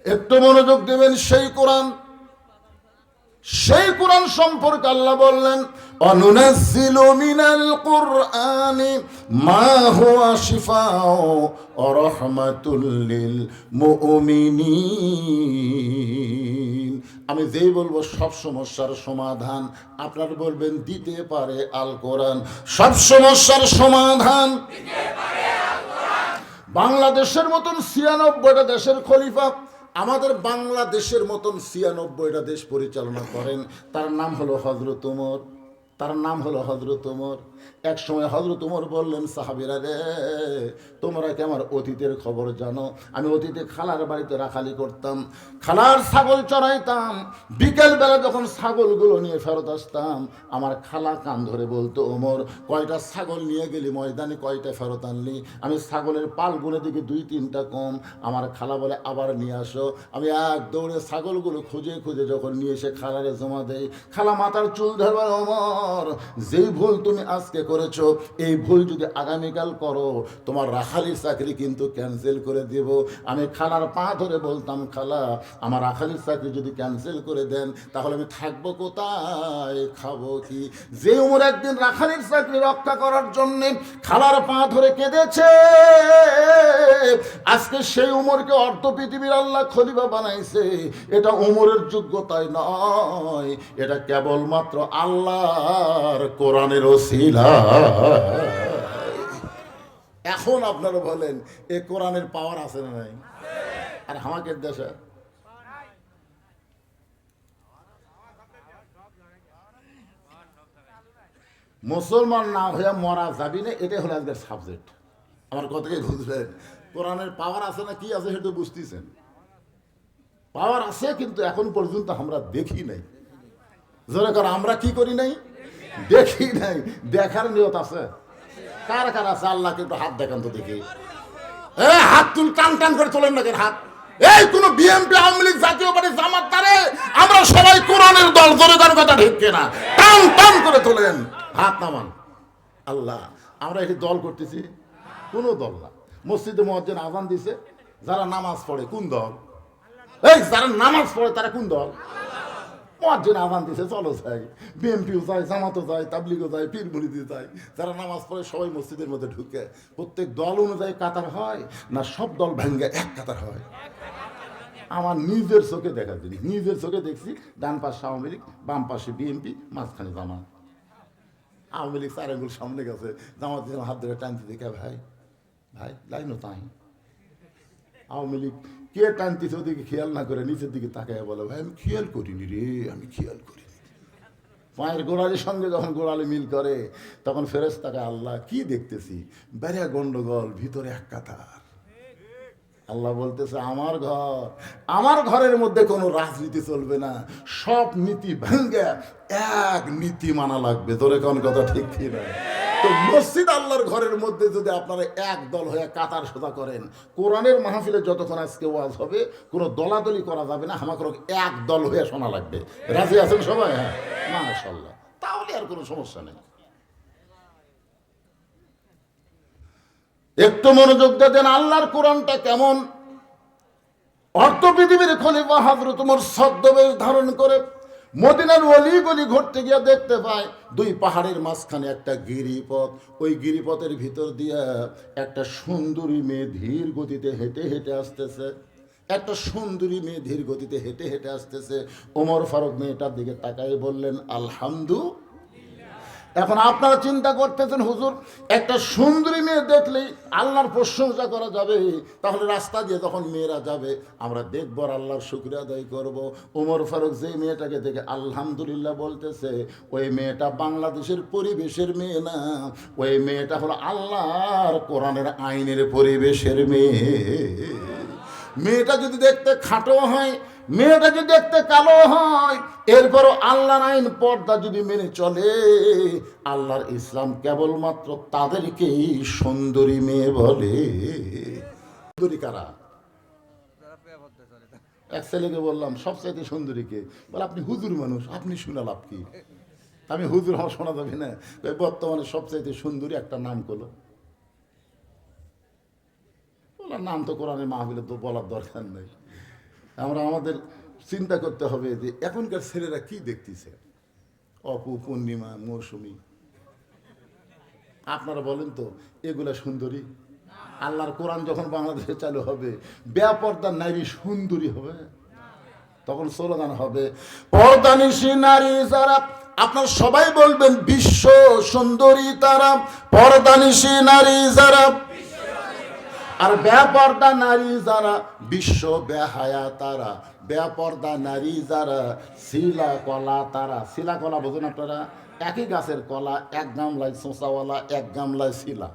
একটু মনোযোগ দেবেন। সেই কোরআন সেই কোরআন সম্পর্কে আল্লাহ বললেন, অনুনাজ্জিলু মিনাল কুরআনি মা হুয়া শিফাউ ওয়া রাহমাতুল লিল মুমিনিন। আমি যেই বলবো সব সমস্যার সমাধান, আপনারা বলবেন দিতে পারে আল কোরআন। সব সমস্যার সমাধান বাংলাদেশের মতন 96টা দেশের খলিফা আমাদের বাংলাদেশের মতন 96টা দেশ পরিচালনা করেন। তার নাম হলো হযরত ওমর। তার নাম হলো হযরত ওমর। এক সময় হযরত ওমর বললেন, সাহাবীরা রে, তোমরা কি আমার অতীতের খবর জানো? আমি অতীতে খালার বাড়িতে রাখালি করতাম, খালার ছাগল চড়াইতাম। বিকেল বেলা যখন ছাগলগুলো নিয়ে ফেরত আসতাম, আমার খালা কান ধরে বলতো, ওমর কয়টা ছাগল নিয়ে গেলি ময়দানে, কয়টা ফেরত আনলি? আমি ছাগলের পাল গুনে দিকে 2-3টা কম। আমার খালা বলে, আবার নিয়ে আসো। আমি এক দৌড়ে ছাগলগুলো খুঁজে খুঁজে যখন নিয়ে এসে খালারে জমা দেই, খালা মাথার চুল ধরবার, ওমর যেই ভুল তুমি আজকে করেছো, এই ভুল যদি আগামীকাল করো, তোমার রাখালির চাকরি কিন্তু ক্যান্সেল করে দেব। আমি খালার পা ধরে বলতাম, খালা আমার রাখালির চাকরি যদি ক্যান্সেল করে দেন, তাহলে আমি থাকবো কোথায়, খাবো কি? যে উমর একদিন রাখালির চাকরি রক্ষা করার জন্য খালার পা ধরে কেঁদেছে, আজকে সেই উমরকে অর্ধ পৃথিবীর আল্লাহ খলিফা বানাইছে। এটা উমরের যোগ্যতায় নয়, এটা কেবলমাত্র আল্লাহর কোরআনের ওসিলা। এখন আপনারা বলেন, এ কোরআনের পাওয়ার আছে না নাই? আর আমাদের দেশে মুসলমান না হয়ে মরা যাবি না, এটাই হলো আজকের সাবজেক্ট। আমার কথাকে বুঝলেন? কোরআনের পাওয়ার আছে না কি আছে সেটা বুঝতেছেন? পাওয়ার আছে, কিন্তু এখন পর্যন্ত আমরা দেখি নাই। জোরে করে আমরা কি করি নাই? দেখি নাই। দেখার নিয়ত আছে কার কার আছে? আল্লাহকে একটু হাত দেখান তো দেখি। হাত তুল, টান টান করে তোলেন না কেন হাত? এই কোন বিএনপি, আওয়ামী লীগ, জাতীয় পার্টি, জামাত, তারে আমরা সবাই কোরআনের দল। জোরে করে কথা ঠিক কিনা? টান টান করে তোলেন, হাত নামান। আল্লাহ, আমরা এটি দল করতেছি? কোন দল না। মসজিদে মুয়াজ্জিন আযান দিছে, যারা নামাজ পড়ে কোন দল? এই যারা নামাজ পড়ে তারা কোন দল? মুয়াজ্জিন আযান দিছে, চলো যাই। বিএনপিও যায়, জামাতও যায়, তাবলিগও যায়, পীর মুরিদও যায়। যারা নামাজ পড়ে সবাই মসজিদের মধ্যে ঢুকে। প্রত্যেক দল অনুযায়ী কাতার হয় না সব দল ভেঙ্গে এক কাতার হয়? আমার নিজের চোখে দেখা জিনিস, নিজের চোখে দেখছি। ডান পাশে আওয়ামী লীগ, বাম পাশে বিএনপি, মাঝখানে জামাত। আওয়ামী লীগ 4 আঙ্গুল সামনে গেছে, জামাত হাত ধরে টানতে দেখে, ভাই ভাই লাইনও তাই। আওয়ামী লীগ কে টানতেছে ওদিকে খেয়াল না করে নিচের দিকে তাকায় বলে, ভাই আমি খেয়াল করিনি রে, আমি খেয়াল করিনি। পায়ের গোড়ালির সঙ্গে যখন গোড়ালি মিল করে, তখন ফেরেশতাকে, আল্লাহ কি দেখতেছি? বেড়া গন্ডগোল, ভিতরে এক কাতার। আল্লাহ বলতেছে, আমার ঘর, আমার ঘরের মধ্যে কোনো রাজনীতি চলবে না। সব নীতি ভেঙ্গে এক নীতি মানা লাগবে। তোরে কোন কথা ঠিক কি না? তো মসজিদ আল্লাহর ঘরের মধ্যে যদি আপনারা এক দল হয়ে কাতার সোজা করেন, কোরআনের মাহফিলে যতক্ষণ আজকে ওয়াজ হবে, কোনো দলাদলি করা যাবে না, আমাকে এক দল হয়ে শোনা লাগবে। রাজি আছেন সবাই? হ্যাঁ, মাশাআল্লাহ। তাহলে আর কোনো সমস্যা নেই। একটু মনোযোগ দেন, আল্লাহর কোরআনটা কেমন। অর্ধ পৃথিবীর খলিফা হযরত ওমর ছদ্মবেশ ধারণ করে মদিনার অলি গলি ঘুরতে গিয়ে দেখতে পায় 2 পাহাড়ের মাঝখানে একটা গিরিপথ। ওই গিরিপথের ভিতর দিয়ে একটা সুন্দরী মেয়ে ধীর গতিতে হেঁটে হেঁটে আসতেছে। একটা সুন্দরী মেয়ে ধীর গতিতে হেঁটে হেঁটে আসতেছে। ওমর ফারুক মেয়েটার দিকে তাকাই বললেন, আলহামদুলিল্লাহ। এখন আপনারা চিন্তা করতেছেন, হুজুর একটা সুন্দরী মেয়ে দেখলেই আল্লাহর প্রশংসা করা যাবে? তাহলে রাস্তা দিয়ে যখন মেয়েরা যাবে আমরা দেখব আর আল্লাহর শুকরিয়া আদায় করব। ওমর ফারুক যে মেয়েটাকে দেখে আলহামদুলিল্লাহ বলতেছে, ওই মেয়েটা বাংলাদেশের পরিবেশের মেয়ে না, ওই মেয়েটা হলো আল্লাহর কোরআনের আইনের পরিবেশের মেয়ে। মেয়েটা যদি দেখতে খাটো হয়, মেয়েটা যদি দেখতে কালো হয়, এরপরও আল্লাহর আইন পর্দা যদি মেনে চলে, আল্লাহর ইসলাম কেবলমাত্র তাদেরকেই সুন্দরী মেয়ে বলে। সুন্দরী কারা? এক ছেলেকে বললাম সবচাইতে সুন্দরীকে, বলে আপনি হুজুর মানুষ, আপনি শুনে লাভ কি? আমি হুজুর, আমার শোনা যাবে না। বর্তমানে সবচাইতে সুন্দরী একটা নাম করলো। নাম তো কোরআনের মাহফিলে তো বলার দরকার নেই। আমরা আমাদের চিন্তা করতে হবে যে এখনকার ছেলেরা কি দেখতেছে, অপু, পূর্ণিমা, মৌসুমী, আপনারা বলেন তো এগুলা সুন্দরী? আল্লাহর কোরআন যখন বাংলাদেশে চালু হবে, বেপর্দা নারী সুন্দরী হবে, তখন স্লোগান হবে পর্দানিশী নারী যারা, আপনার সবাই বলবেন বিশ্ব সুন্দরী তারা, পর্দানিশী নারী যারা, আর বেপর্দা নারী যারা বিশ্ব বেহায়া তারা, বেপর্দা নারী যারা শিলা কলা তারা। শিলা কলা বোঝেন আপনারা? একই গাছের কলা, এক গামলায় চোঁচাওয়ালা, এক গামলায় শিলা।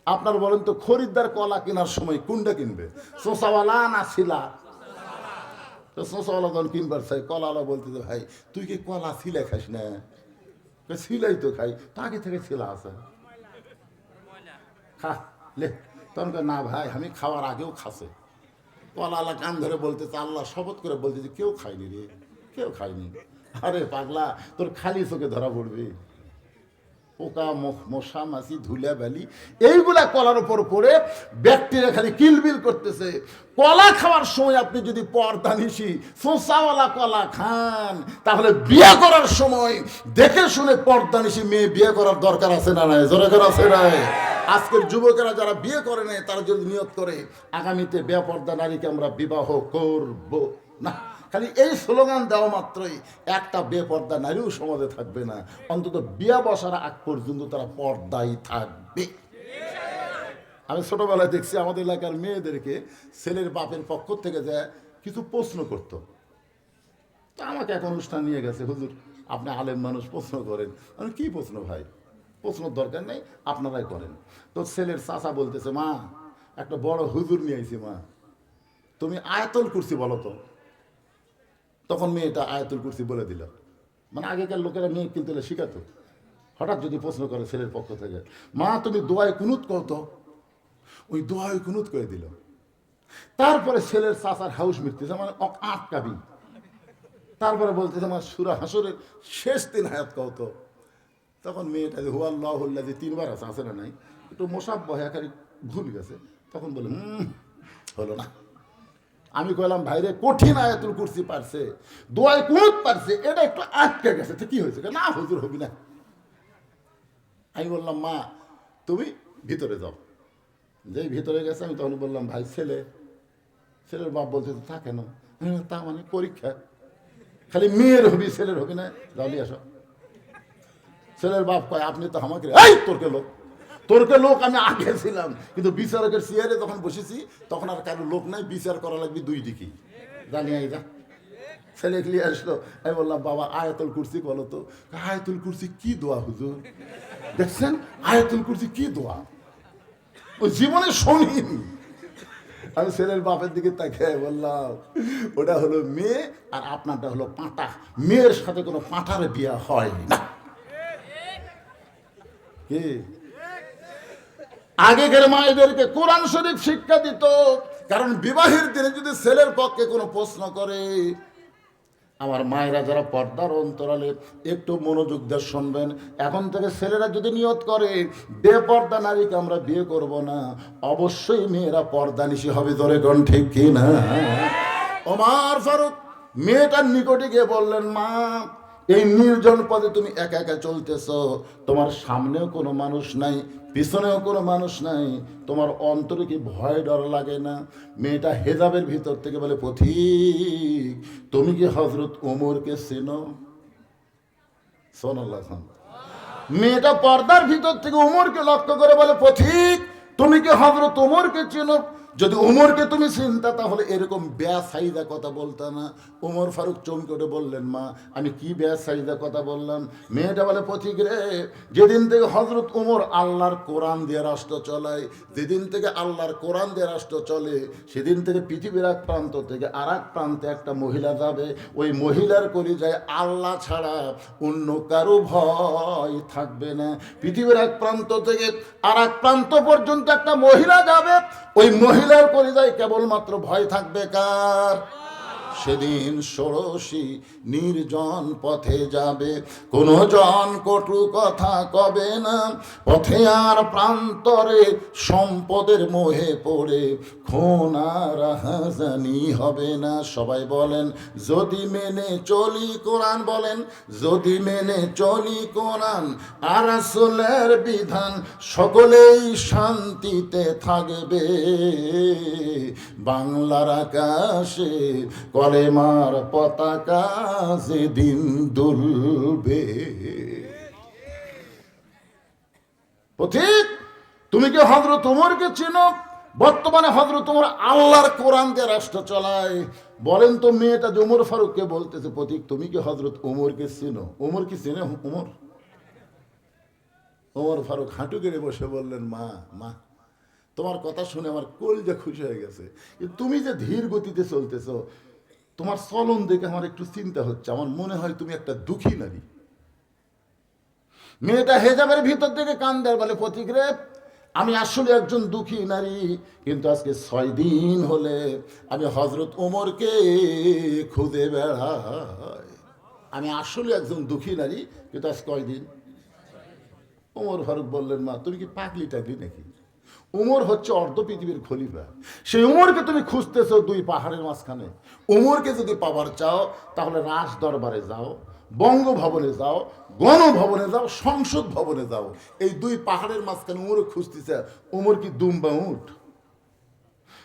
আপনার বলেন তো খরিদ্দার কলা কেনার সময় কোনটা কিনবে, চোঁচাওয়ালা না শিলা? তো চোঁচাওয়ালা যখন কিনবার চাই, কলাওয়ালা বলতে ভাই তুই কি কলা শিলা খাস না? শিলাই তো খাই, তাকে থেকে শিলা আছে, খা লে। তখন না ভাই আমি খাওয়ার আগেও খাসে। কলাওয়ালা কান ধরে বলতেছে, আল্লাহ শপথ করে বলতেছে কেউ খায়নি রে, কেউ খায়নি। আরে পাগলা, তোর খালি চোখে ধরা পড়বে। পোকা, মশা, মাছি, ধুলা বালি এইগুলা কলার উপর পড়ে ব্যাকটেরিয়া খালি কিলবিল করতেছে। কলা খাওয়ার সময় আপনি যদি পর্দানিশী চোঁচাওয়ালা কলা খান, তাহলে বিয়ে করার সময় দেখে শুনে পর্দানিশী মেয়ে বিয়ে করার দরকার আছে না নাই? দরকার আছে নাই? আজকের যুবকেরা যারা বিয়ে করে নেয়, তারা যদি নিয়ত করে আগামীতে বেপর্দা নারীকে আমরা বিবাহ করব না, খালি এই স্লোগান দেওয়া মাত্রই একটা বেপর্দা নারীও সমাজে থাকবে না। অন্তত বিয়া বসার আগ পর্যন্ত তারা পর্দাই থাকবে। আমি ছোটবেলায় দেখছি আমাদের এলাকার মেয়েদেরকে ছেলের বাপের পক্ষ থেকে যে কিছু প্রশ্ন করতো, তা আমাকে এক অনুষ্ঠান নিয়ে গেছে, হুজুর আপনি আলেম মানুষ, প্রশ্ন করেন। আমি কি প্রশ্ন ভাই? প্রশ্নের দরকার নেই, আপনারাই করেন। তো ছেলের চাচা বলতেছে, মা একটা বড় হুজুর নিয়ে আইছি, মা তুমি আয়াতুল কুরসি বলো তো। তখন মেয়েটা আয়াতুল কুরসি বলে দিল। মানে আগেকার লোকেরা মেয়ে কিনতে শিখাতো। হঠাৎ যদি প্রশ্ন করে ছেলের পক্ষ থেকে, মা তুমি দোয়ায় কুনুত করতো, ওই দোয়ায় কুনুত করে দিল। তারপরে ছেলের চাচার হাউস মিটতেছে, মানে আটকাবি। তারপরে বলতেছে আমার সূরা হাসরের শেষ 3 আয়াত কত। তখন মেয়েটা হুয়াল্লাহুল্লাহ যে 3 বার আছে না নাই, একটু মোসাব্বহ একারি ভুল গেছে। তখন বলে হলো না। আমি কইলাম ভাইরে কঠিন আয়াতুল কুরসি পারছে, দোয়ায় কুনুত পারছে, এটা একটু আটকে গেছে, তো কি হয়েছে? না হুজুর হবি না। আমি বললাম মা তুমি ভিতরে যাও। যেই ভিতরে গেছে আমি তখন বললাম ভাই ছেলের বাপ বলতে তা কেন? তা মানে পরীক্ষা, খালি মেয়ের হবি ছেলের হবি না, যাওলি আসো। ছেলের বাপ কয় আপনি তো আমাকে এই তোরকে লোক আমি আগে ছিলাম, কিন্তু বিচারকের চেয়ারে যখন বসেছি তখন আর কারো লোক নাই, বিচার করা লাগবে 2 দিকে। জানি যা ছেলে ক্লিয়ার আসলো। আমি বললাম বাবা আয়াতুল কুরসি বলো তো। আয়াতুল কুরসি কি দোয়া হুজুর? দেখছেন আয়াতুল কুরসি কি দোয়া, ও জীবনে শুনিনি। আমি ছেলের বাপের দিকে তাকিয়ে বললাম ওটা হলো মেয়ে আর আপনারটা হলো পাঁঠা। মেয়ের সাথে কোনো পাঁঠার বিয়ে হয় না। কি আগেকার মায়েদেরকে কোরআন শরীফ শিক্ষা দিত, কারণ বিবাহের দিনে যদি ছেলের পক্ষে কোনো প্রশ্ন করে, আমার মায়েরা যারা পর্দার অন্তরালে একটু মনোযোগ দিয়ে শুনবেন। এখন থেকে ছেলেরা যদি নিয়ত করে বেপর্দা নারীকে আমরা বিয়ে করব না, অবশ্যই মেয়েরা পর্দানিশী হবে। ধরে কোন ঠিক কি না? ওমর ফারুক মেয়েটার নিকটে গিয়ে বললেন, মা এই নির্জন পদে তুমি একা একা চলতেছ, তোমার সামনেও কোনো মানুষ নাই, পিছনেও কোনো মানুষ নাই, তোমার অন্তরে কি ভয় ডর লাগে না? মেয়েটা হেজাবের ভিতর থেকে বলে, পথিক তুমি কি হযরত ওমরকে চেনো? সুবহানাল্লাহ। মেয়েটা পর্দার ভিতর থেকে ওমরকে লক্ষ্য করে বলে, পথিক তুমি কি হযরত ওমরকে চেনো? যদি ওমরকে তুমি চিনতা তাহলে এরকম বেসাইদা কথা বলতা না। ওমর ফারুক চমকে উঠে বললেন, মা আমি কি বেসাইদা কথা বললাম? মেয়েটা বলে, পথিক রে, যেদিন থেকে হযরত ওমর আল্লাহর কোরআন দিয়ে রাষ্ট্র চলায়, যেদিন থেকে আল্লাহর কোরআন দিয়ে রাষ্ট্র চলে, সেদিন থেকে পৃথিবীর এক প্রান্ত থেকে আর এক প্রান্তে একটা মহিলা যাবে, ওই মহিলার কলিজায় আল্লাহ ছাড়া অন্য কারো ভয় থাকবে না। পৃথিবীর এক প্রান্ত থেকে আর এক প্রান্ত পর্যন্ত একটা মহিলা যাবে, ওই মহিলার কলিজায় কেবলমাত্র ভয় থাকবে কার? সেদিন ষোড়শী নির্জন পথে যাবে, কোনো জন কটু কথা কবে না, পথে আর প্রান্তরে সম্পদের মোহে পড়ে খুন আর হাজানি হবে না। সবাই বলেন যদি মেনে চলি কোরআন, বলেন যদি মেনে চলি কোরআন আর রাসূলের বিধান, সকলেই শান্তিতে থাকবে। বাংলার আকাশে কলেমার পতাকা যেদিন দুলবে। পথিক, তুমি কি হযরত ওমরকে চেনো? বর্তমানে হযরত ওমর আল্লাহর কোরআন দিয়ে রাষ্ট্র চালায়। বলেন তো মেয়েটা যে ওমর ফারুককে বলতেছে, পথিক তুমি কি হযরত ওমরকে চেনো? ওমর কি চেনে ওমর? ওমর ফারুক হাঁটু গেড়ে বসে বললেন, মা মা, তোমার কথা শুনে আমার কলিজা খুশি হয়ে গেছে। তুমি যে ধীর গতিতে চলতেছো, তোমার চলন দেখে আমার একটু চিন্তা হচ্ছে। আমার মনে হয় তুমি একটা দুঃখী নারী। মেয়েটা হেজাবের ভিতর থেকে কান্দে আর বলে, পথিক রে, আমি আসলে একজন দুঃখী নারী, কিন্তু আজকে 6 দিন হলে আমি হযরত ওমরকে খুঁজে বেড়াই। আমি আসলে একজন দুঃখী নারী, কিন্তু আজ কয়দিন? ওমর ফারুক বললেন, মা তুমি কি পাগলি টাগলি নাকি? উমর হচ্ছে অর্ধ পৃথিবীর খলিফা। সেই উমরকে তুমি খুঁজতেছো 2 পাহাড়ের মাঝখানে। উমরকে যদি পাবার চাও তাহলে রাজ দরবারে যাও, বঙ্গভবনে যাও, গণভবনে যাও, সংসদ ভবনে যাও। এই 2 পাহাড়ের মাঝখানে উমর খুঁজতেছে। উমর কি দুম্বা উঠ?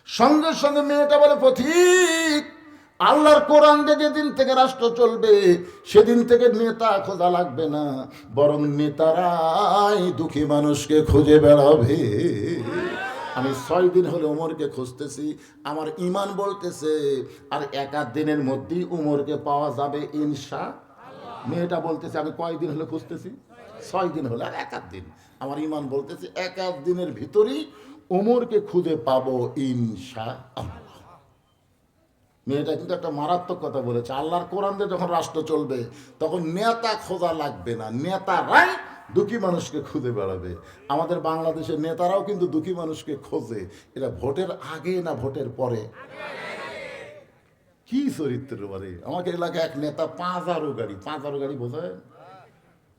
সঙ্গে সঙ্গে মেয়েটা বলে, পথিক আল্লাহর কোরআন দিয়ে যেদিন থেকে রাষ্ট্র চলবে সেদিন থেকে নেতা খোঁজা লাগবে না, বরং নেতারাই দুঃখী মানুষকে খুঁজে বেড়াবে। আমি 6 দিন হলে উমরকে খুঁজতেছি, আমার ইমান বলতেছে আর 1 দিনের মধ্যেই উমরকে পাওয়া যাবে ইনশাআল্লাহ। মেয়েটা বলতেছে আমি কয়দিন হলে খুঁজতেছি? 6 দিন হলে, আর 1 দিন। আমার ইমান বলতেছে 1 দিনের ভিতরেই উমরকে খুঁজে পাবো ইনশাআল্লাহ। মেয়েটা কিন্তু একটা মারাত্মক কথা বলেছে। আল্লাহর কোরআন দিয়ে যখন রাষ্ট্র চলবে তখন নেতা খোঁজা লাগবে না, নেতারাই দুঃখী মানুষকে খুঁজে বেড়াবে। আমাদের বাংলাদেশের নেতারাও কিন্তু দুঃখী মানুষকে খোঁজে। এটা ভোটের আগে না ভোটের পরে? কি চরিত্রের বারে! আমাকে এলাকায় এক নেতা 5,000 গাড়ি, 5,000 গাড়ি বোঝায়।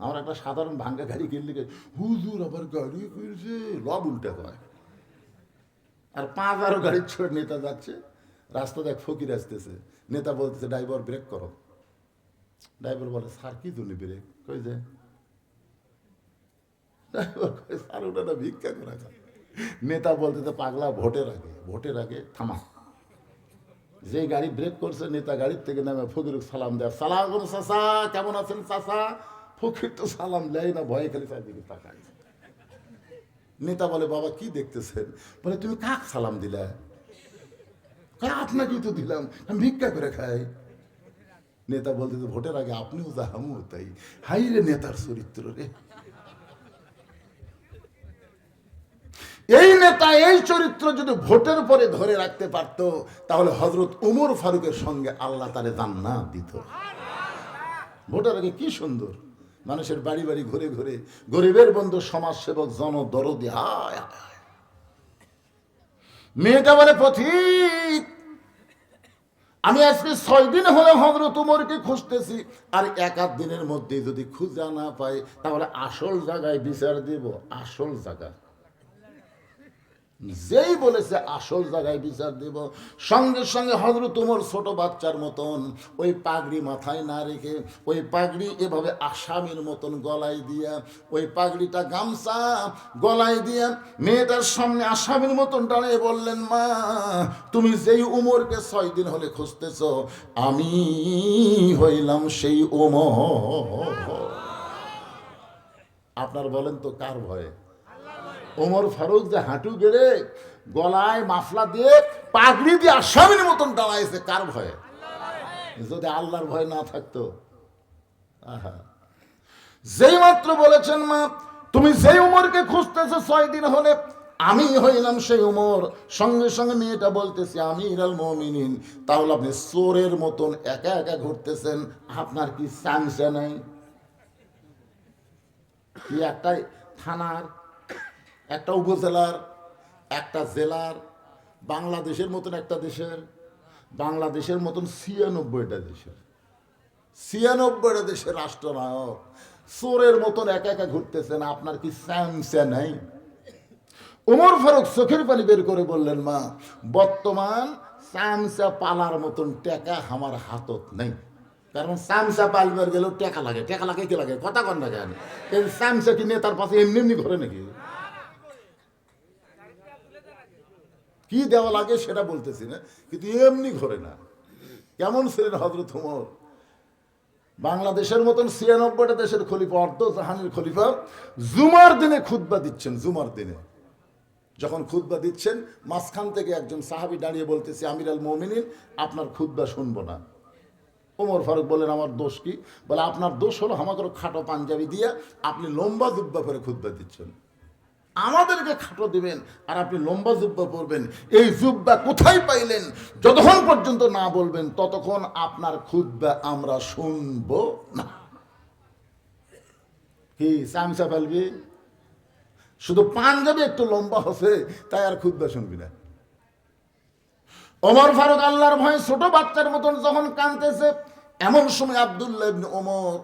আমার একটা সাধারণ ভাঙ্গা গাড়ি কিনলে হুজুর আবার গাড়ি কিনছে, লব উল্টে হয়। আর 5,000 গাড়ির ছোট নেতা যাচ্ছে, রাস্তা দেখ ফকির আসতেছে, নেতা বলতেছে ড্রাইভার ব্রেক করো। ড্রাইভার বলে স্যার কি জন্য ব্রেক? কই যে ড্রাইভার কয় স্যার ওটা ভিক্ষা করা যায়। নেতা বলতেছে পাগলা, ভোটের আগে থামা। যে গাড়ি ব্রেক করছে নেতা গাড়ির থেকে নামে ফকির সালাম দেয়, সালাম চাচা, কেমন আছেন চাচা? ফকির তো সালাম দেয় না, ভয়ে খালি চারদিকে তাকায়। নেতা বলে বাবা কি দেখতেছেন? বলে তুমি কাক সালাম দিলা? আপনাকেই তো দিলাম, আমি ভিক্ষা করে খাই। নেতা বলতে ভোটের আগে আপনিও যা আমিও তাই। হাই রে নেতার চরিত্র রে! এই নেতা এই চরিত্র যদি ভোটের পরে ধরে রাখতে পারতো তাহলে হযরত ওমর ফারুকের সঙ্গে আল্লাহ তারে জান্নাত দিত। ভোটের আগে কি সুন্দর মানুষের বাড়ি বাড়ি ঘুরে ঘুরে গরিবের বন্ধু, সমাজসেবক, জনদরদি। হায় হায়! মেয়েটা বলে পথিক আমি আজকে 6 দিন হলে হযরত ওমরকে খুঁজতেছি, আর 1 দিনের মধ্যে যদি খুঁজে না পাই তাহলে আসল জায়গায় বিচার দেব। আসল জায়গা যেই বলেছে আসল জায়গায় বিচার দেব, সঙ্গে সঙ্গে হযরত ওমর ছোট বাচ্চার মতন ওই পাগড়ি মাথায় না রেখে ওই পাগড়ি এভাবে আসামির মতন গলায় দিয়া, ওই পাগড়িটা গামছা গলায় দিয়া মেয়েটার সামনে আসামির মতন দাঁড়িয়ে বললেন, মা তুমি যেই ওমরকে 6 দিন হলে খুঁজতেছ আমি হইলাম সেই ওমর। আপনার বলেন তো কার ভয়ে? ওমর ফারুক যে হাঁটু গেড়ে গলায় মাফলা দিয়ে পাগড়ি দিয়ে আসামির মতন দাঁড়াইছে, কার ভয়ে? যদি আল্লাহর ভয় না থাকতো। আহা, যেই মাত্র বলেছেন মা তুমি যেই উমরকে খুঁজতেছো 6 দিন হলে আমি হইলাম সেই উমর, সঙ্গে সঙ্গে মেয়েটা বলতেছে আমিরুল মুমিনিন, তাহলে আপনি চোরের মতন একা একা ঘুরতেছেন, আপনার কি চামচা নাই? কি একটা থানার, একটা উপজেলার, একটা জেলার, বাংলাদেশের মতন একটা দেশের বাংলাদেশের মতন 96টা দেশের রাষ্ট্রনায়ক চোরের মতন একা একা ঘুরতেছেন, আপনার কি স্যামসা নাই? ওমর ফারুক চোখের পানি বের করে বললেন, মা বর্তমান চামচা পালার মতন টাকা আমার হাতত নেই। কারণ চামচা পালবার গেলেও টাকা লাগে, টাকা লাগে কি লাগে কথা কন না কেন? এই চামচা কি নেতার পাশে এমনি এমনি ঘরে নাকি? কি দেওয়া লাগে সেটা বলতেছি না, কিন্তু এমনি ঘরে না। কেমন ছিলেন হযরত ওমর? বাংলাদেশের মতন 96টা দেশের খলিফা, অর্ধ জাহানের খলিফা, জুমার দিনে খুতবা দিচ্ছেন। জুমার দিনে যখন খুতবা দিচ্ছেন, মাঝখান থেকে একজন সাহাবী দাঁড়িয়ে বলতেছে, আমির আল মুমিনিন, আপনার খুতবা শুনবো না। ওমর ফারুক বলেন, আমার দোষ কি? বলে, আপনার দোষ হলো আমাকে খাটো পাঞ্জাবি দিয়ে আপনি লম্বা জুব্বা পরে খুতবা দিচ্ছেন। আমাদেরকে খাটো দিবেন আর আপনি লম্বা জুব্বা পরবেন, এই জুব্বা কোথায় পাইলেন? যতক্ষণ পর্যন্ত না বলবেন ততক্ষণ আপনার খুতবা আমরা শুনবো না। কি চামচা ফেলবি? শুধু পাঞ্জাবি একটু লম্বা হচ্ছে তাই আর খুতবা শুনবি না। ওমর ফারুক আল্লাহর ভয়ে ছোট বাচ্চার মতন যখন কাঁদতেছে, এমন সময় আব্দুল্লাহ ইবনে ওমর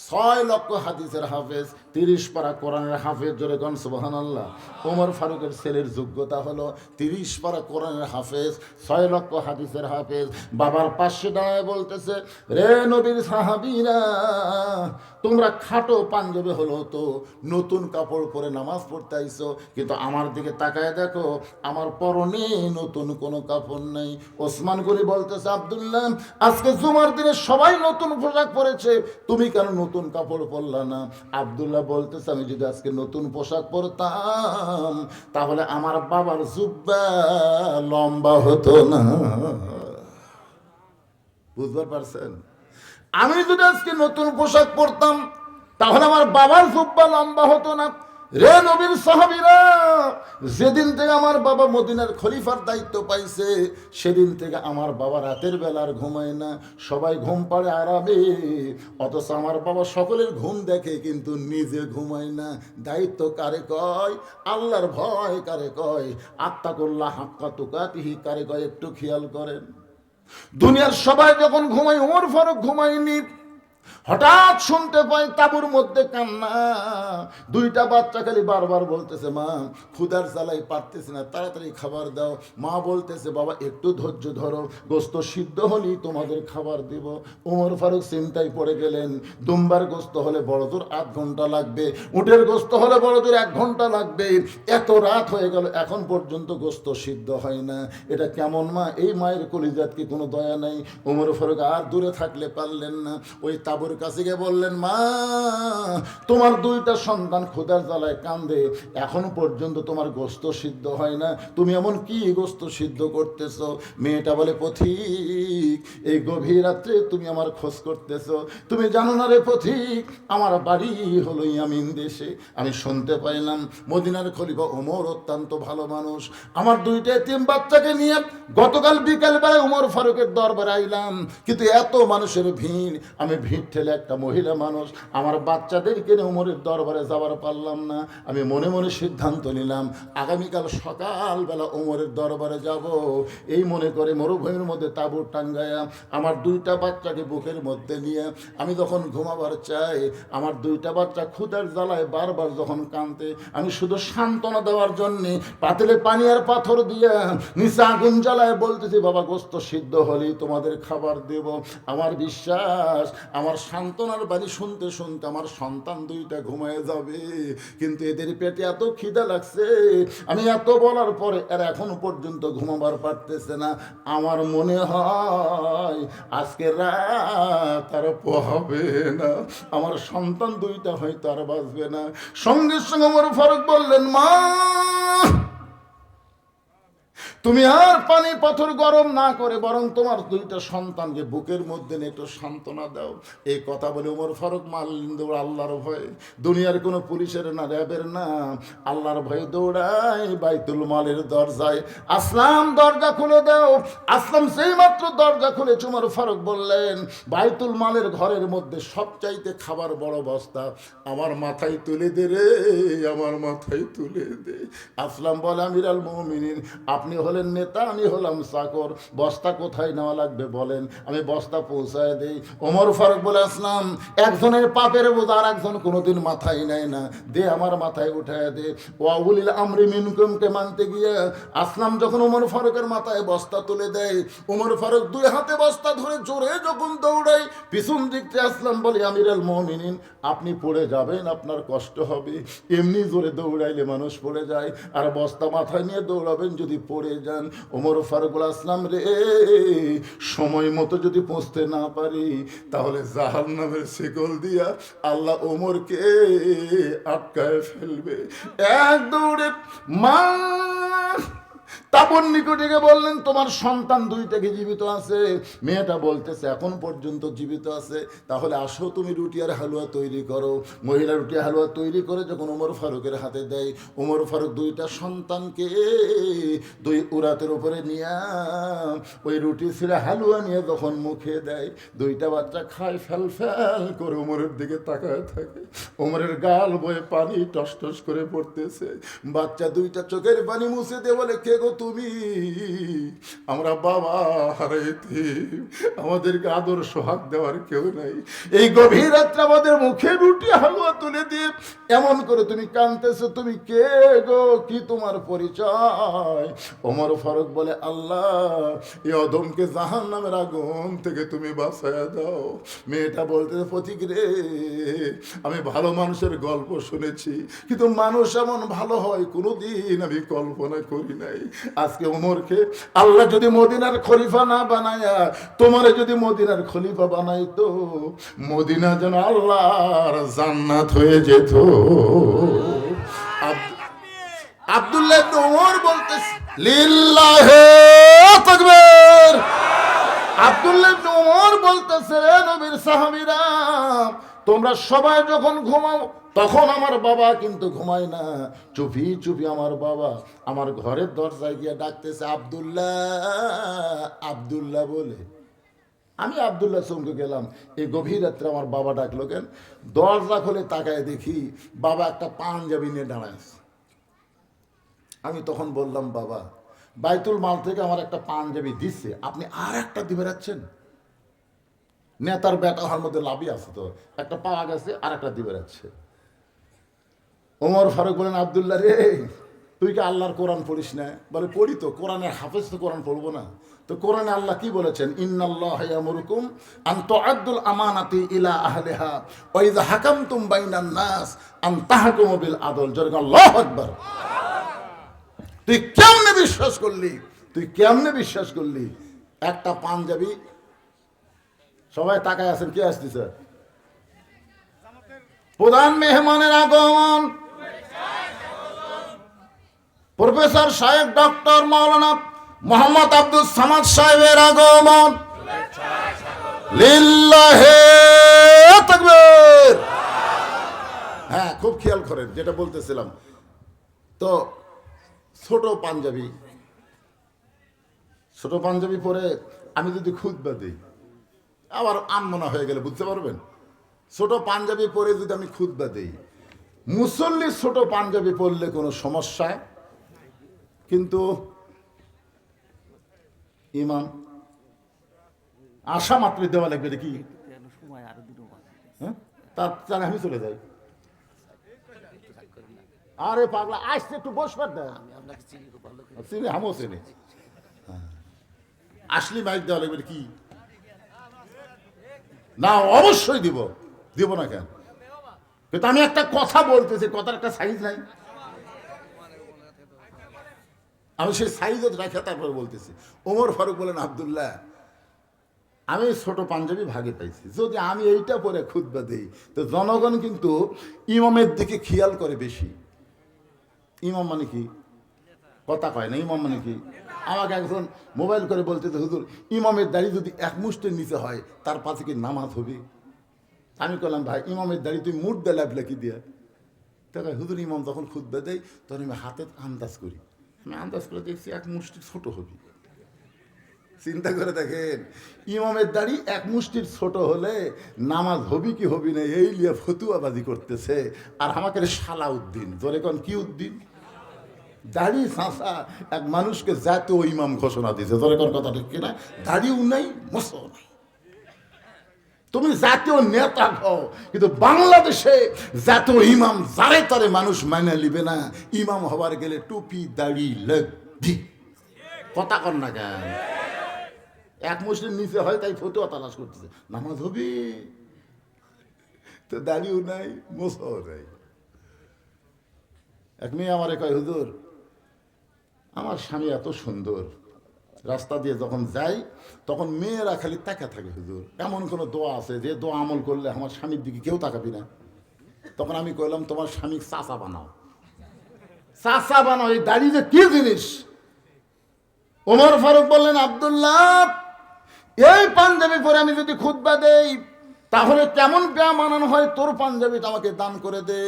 6 লক্ষ হাদিসের হাফেজ, 30 পারা কোরআনের হাফেজ, জোরে কোন সুবহানাল্লাহ। ওমর ফারুকের ছেলের যোগ্যতা হলো 30 পারা কোরআনের হাফেজ, 6 লক্ষ হাদিসের হাফেজ। বাবার পাশে দাঁড়ায় বলতেছে, রে নবীর সাহাবীরা, তোমরা খাটো পাঞ্জাবি হলো তো নতুন কাপড় পরে নামাজ পড়তে আইছো, কিন্তু আমার দিকে তাকায় দেখো, আমার পরনে নতুন কোনো কাপড় নেই। ওসমান গনি বলতেছে, আব্দুল্লাহ, আজকে জুমার দিনে সবাই নতুন পোশাক পরেছে, তুমি কেন নতুন কাপড় পরলা না? আব্দুল্লাহ বলতেছে, আমি যদি আজকে নতুন পোশাক পরতাম তাহলে আমার বাবার জুব্বা লম্বা হতো না। বুঝতে পারছেন? আমি যদি আজকে নতুন পোশাক পরতাম তাহলে আমার বাবার জুব্বা লম্বা হতো না। রে নবীর সাহাবীরা, যেদিন থেকে আমার বাবা মদিনার খলিফার দায়িত্ব পাইছে সেদিন থেকে আমার বাবা রাতের বেলার ঘুমায় না, সবাই ঘুম পাড়ে আরামে, অথচ আমার বাবা সকলের ঘুম দেখে কিন্তু নিজে ঘুমায় না। দায়িত্ব কারে কয়? আল্লাহর ভয় কারে কয়? আত্তাকুল্লাহ হাক্কা তুকাতিহি কারে কয়? একটু খেয়াল করেন। দুনিয়ার সবাই যখন ঘুমায়, ওমর ফারুক ঘুমায়নি। হঠাৎ শুনতে পাই তাঁবুর মধ্যে কান্না। 2টা বাচ্চা খালি বারবার বলতেছে, মা ক্ষুধার জ্বালাই পারতেছি না, তাড়াতাড়ি খাবার দাও। মা বলতেছে, বাবা একটু ধৈর্য ধরো, গোস্ত সিদ্ধ হলেই তোমাদের খাবার দিব। ওমর ফারুক চিন্তায় পড়ে গেলেন, দুম্বার গোস্ত হলে বড় জোর 8 ঘন্টা লাগবে, উটের গোস্ত হলে বড় জোর 1 ঘন্টা লাগবে। এত রাত হয়ে গেল, এখন পর্যন্ত গোস্ত সিদ্ধ হয় না। এটা কেমন মা? এই মায়ের কলিজাত কি কোনো দয়া নাই? ওমর ফারুক আর দূরে থাকলে পারলেন না, ওই তাঁবুর কাছে গিয়ে বললেন, মা তোমার 2টা সন্তান ক্ষুধার জ্বালায় কান্দে, এখনো পর্যন্ত তোমার গোস্ত সিদ্ধ হয় না, তুমি এমন কি গোস্ত সিদ্ধ করতেছো? মেয়েটা বলে, পথিক, এই গভীর রাত্রে তুমি আমার খোঁজ করতেছো, তুমি জানো না রে পথিক, আমার বাড়ি হলো ইয়ামিন দেশে। আমি শুনতে পাইলাম মদিনার খলিফা ওমর অত্যন্ত ভালো মানুষ। আমার 2টা এতিম বাচ্চাকে নিয়ে গতকাল বিকেল বেলায় ওমর ফারুকের দরবারে আইলাম, কিন্তু এত মানুষের ভিড়, আমি ভিড় ঠেলে একটা মহিলা মানুষ, আমার বাচ্চাদেরকে নিয়ে ওমরের দরবারে যাবার পারলাম না। আমি মনে মনে সিদ্ধান্ত নিলাম, আগামীকাল সকালবেলা ওমরের দরবারে যাব। এই মনে করে মরুভূমির মধ্যে তাঁবু টাঙ্গায়া আমার 2টা বাচ্চাকে বুকের মধ্যে নিয়ে আমি যখন ঘুমাবার চাই, আমার 2টা বাচ্চা ক্ষুধার জ্বালায় বারবার যখন কাঁদে, আমি শুধু সান্ত্বনা দেওয়ার জন্যে পাতিলে পানি আর পাথর দিয়ে নিচে আগুন জ্বালায় বলতেছি, বাবা গোস্ত সিদ্ধ হলেই তোমাদের খাবার দেব। আমার বিশ্বাস, আমার সান্ত্বনার বাণী শুনতে শুনতে আমার সন্তান 2টা ঘুমায় যাবে, কিন্তু এদের পেটে এত খিদা লাগছে, আমি এত বলার পরে এরা এখনো পর্যন্ত ঘুমাবার পারতেছে না। আমার মনে হয় আজকে রাত আর পোহাবে না, আমার সন্তান 2টা হয়তো আর বাঁচবে না। সঙ্গে সঙ্গে ওমর ফারুক বললেন, মা তুমি আর পানি পাথর গরম না করে বরং তোমার 2টা সন্তানকে বুকের মধ্যে নিয়ে একটু সান্ত্বনা দাও। এই কথা বলে ওমর ফারুক মারলেন দৌড় আল্লাহর ভয়ে। দুনিয়ার কোনো পুলিশের না, র্যাবের না, আল্লাহর ভয়ে দৌড়ায় বাইতুল মালের দরজায়। আসলাম দরজা খুলে দাও। আসলাম সেই মাত্র দরজা খুলে ওমর ফারুক বললেন, বাইতুল মালের ঘরের মধ্যে সবচাইতে খাবার বড় বস্তা, আমার মাথায় তুলে দে রে, আমার মাথায় তুলে দে। আসলাম বলে, আমির আল মুমিনিন, আপনি হলেন নেতা, আমি হলাম চাকর, বস্তা কোথায় নেওয়া লাগবে বলেন, আমি বস্তা পৌঁছায় দেই। ওমর ফারুক বলে আসলাম, একজনের পাপের বোঝা আর একজন কোনোদিন মাথায় নেয় না, দে আমার মাথায় উঠায় দে। ওয়াউলিল আমরি মিনকুমকে মানতে গিয়ে আসলাম যখন ওমর ফারুকের মাথায় বস্তা তুলে দেয়, ওমর ফারুক দুই হাতে বস্তা ধরে জোরে যখন দৌড়াই, পিছন দিক থেকে আসলাম বলে, আমিরুল মুমিনিন আপনি পড়ে যাবেন, আপনার কষ্ট হবে, এমনি জোরে দৌড়াইলে মানুষ পড়ে যায়, আর বস্তা মাথায় নিয়ে দৌড়াবেন যদি পড়ে যান। ওমর ফারুক আসলাম রে, সময় মতো যদি পৌঁছতে না পারি তাহলে জাহান্নামের শিকল দিয়া আল্লাহ ওমরকে আটকায় ফেলবে। এক দৌড়ে মা তাপন নিকটে বললেন, তোমার সন্তান দুইটাকে জীবিত আছে। মেয়েটা বলতেছে এখন পর্যন্ত জীবিত আছে, তাহলে আসো তুমি রুটি আর হালুয়া তৈরি করো। মহিলা রুটি হালুয়া তৈরি করে যখন ওমর ফারুকের হাতে দেয়, ওমর ফারুক দুইটা সন্তানকে দুই উরাতের উপরে নিয়ে ওই রুটি ছিঁড়ে হালুয়া নিয়ে যখন মুখে দেয়, দুইটা বাচ্চা খায় ফেল ফেল করে ওমরের দিকে তাকায় থাকে। ওমরের গাল বয়ে পানি টস টস করে পড়তেছে। বাচ্চা দুইটা চোখের পানি মুছে দিয়ে বলে, কে গো তুমি? আমরা বাবা হারাইতে, আমাদেরকে আদর সোহাগ দেওয়ার কেউ নাই, এই গভীর রাত্রে আমাদের মুখে রুটি হালুয়া তুলে দিয়ে এমন করে তুমি কাঁদতেছো, তুমি কে গো? কি তোমার পরিচয়? ওমর ফারুক বলে, আল্লাহ এই অদমকে জাহান্নামের আগুন থেকে তুমি বাঁচায়া দাও। মেয়েটা বলতে, প্রতীক রে, আমি ভালো মানুষের গল্প শুনেছি, কিন্তু মানুষ এমন ভালো হয় কোনোদিন আমি কল্পনা করি নাই। আজকে ওমরকে আল্লাহ যদি মদিনার খলিফা না বানায়া তোমারে যদি মদিনার খলিফা বানাইতো, মদিনা যেন আল্লাহর জান্নাত হয়ে যেত। আব্দুল্লাহ ইবনে ওমর বলতেছে, লিল্লাহি তাকবীর। আব্দুল্লাহ ইবনে ওমর বলতেছে, রে নবীর সাহাবীরা, তোমরা সবাই যখন ঘুমাও তখন আমার বাবা কিন্তু ঘুমায় না, চুপি চুপি আমার বাবা আমার ঘরের দরজায় গিয়ে ডাকতেছে, আব্দুল্লাহ আব্দুল্লাহ বলে। আমি আব্দুল্লাহ চমকে গেলাম, এই গভীর রাত্রে আমার বাবা ডাকলো কেন? দরজা খুলে তাকায় দেখি বাবা একটা পাঞ্জাবি নিয়ে দাঁড়ায় আছে। আমি তখন বললাম, বাবা বাইতুল মাল থেকে আমার একটা পাঞ্জাবি দিচ্ছে, আপনি আর একটা দিবে রাখছেন? নেতার বেটা হওয়ার মধ্যে লাভই আছে, তো একটা পাওয়া গেছে আর একটা দিবে রাখছে। ওমর ফারুক বলেন, আব্দুল্লাহ রে, তুই কি আল্লাহর কোরআন পড়িস না? বলে, পড়ি তো, কোরআনের হাফেজ তো কোরআন পড়বো না? তো কোরআনে আল্লাহ কি বলেছেন? ইন্নাল্লাহা ইয়ামুরুকুম আন তুআদ্দুল আমানাতি ইলা আহলিহা ওয়া ইযা হাকামতুম বাইনান নাস আন তাহকুমু বিল আদল। জোরে আল্লাহু আকবার। তুই কেমনে বিশ্বাস করলি? তুই কেমনে বিশ্বাস করলি? একটা পাঞ্জাবি, সবাই তাকায় আছেন, কে আসতেছে? প্রধান মেহমানের আগমন, প্রফেসর সাহেব ডক্টর মাওলানা মোহাম্মদ আব্দুল সামাদ সাহেবের আগমন। লিল্লাহি তাকবীর। হ্যাঁ, খুব খেয়াল করেন যেটা বলতেছিলাম। তো ছোট পাঞ্জাবি পরে আমি যদি খুতবা দিই, আবার আনমনা হয়ে গেলে বুঝতে পারবেন, ছোট পাঞ্জাবি পরে যদি আমি খুতবা দিই, মুসল্লি ছোট পাঞ্জাবি পরলে কোনো সমস্যা, কিন্তু ইমাম আশা মাত্র দেওয়া লাগবে নাকি? হ্যাঁ, তার আমি চলে যাই। আরে পাগলা, আসতে একটু বসবার দেয়, চিনি, আমিও চিনি। আসলি মাইক দেওয়া লাগবে কি? না, অবশ্যই দিব না কেন? কিন্তু আমি একটা কথা বলতেছি, কথার একটা সাইজ নাই, আমি সেই সাইজ রেখে তারপরে বলতেছি। ওমর ফারুক বলেন, আব্দুল্লাহ আমি ছোট পাঞ্জাবি ভাগে পাইছি, যদি আমি এইটা পরে খুতবা দেই তো জনগণ কিন্তু ইমামের দিকে খেয়াল করে বেশি। ইমাম মানে কি? কথা কয় না। ইমাম মানে কি? আমাকে একজন মোবাইল করে বলতেছে, হুজুর ইমামের দাড়ি যদি এক মুষ্টের নিচে হয় তার পাশে কি নামাজ হবে? আমি বললাম, ভাই ইমামের দাড়ি তুই মুঠ দেয় লাভ কি দিয়া? তাই হুজুর ইমাম যখন খুতবা দেয় তখন আমি হাতে আন্দাজ করি, আমি আন্দাজ করে দেখছি এক মুষ্টি ছোট হবে। চিন্তা করে দেখেন, ইমামের দাড়ি এক মুষ্টির ছোট হলে নামাজ হবি কি হবি না এই লিয়ে ফতুয়াবাজি করতেছে। আর আমাকে শালা উদ্দিন, জোরে কোন কি উদ্দিন? দাড়ি চাঁচা এক মানুষকে জাতীয় ইমাম ঘোষণা দিয়েছে, ধরে কোন কথা ঠিক কিনা? দাড়িও নাই, মোছও নাই। তুমি জাতীয় নেতা হও, কিন্তু বাংলাদেশে জাতীয় ইমাম যারে তারে মানুষ মানে নিবে না। ইমাম হবার গেলে টুপি দাড়ি লাগবে। কথা কর না কেন? এক মুসলিম নিচে হয় তাই ফতুয়া তালাশ করতেছে, নামাজ হবে তো দাড়িও নাই, মোছও নাই। এক মেয়ে আমারে কয়, হুজুর আমার স্বামী এত সুন্দর, রাস্তা দিয়ে যখন যাই তখন মেয়েরা খালি তাকা থাকে, হুজুর এমন কোনো দোয়া আছে যে দোয়া আমল করলে আমার স্বামীর দিকে কেউ তাকাবি না? তখন আমি কইলাম, তোমার স্বামী চাচা বানাও, চাচা বানাও। এই দাড়ি যে কি জিনিস! ওমর ফারুক বললেন, আব্দুল্লাহ এই পাঞ্জাবি পরে আমি যদি খুতবা দেই তাহলে কেমন বেমানান হয়, তোর পাঞ্জাবিটা আমাকে দান করে দে।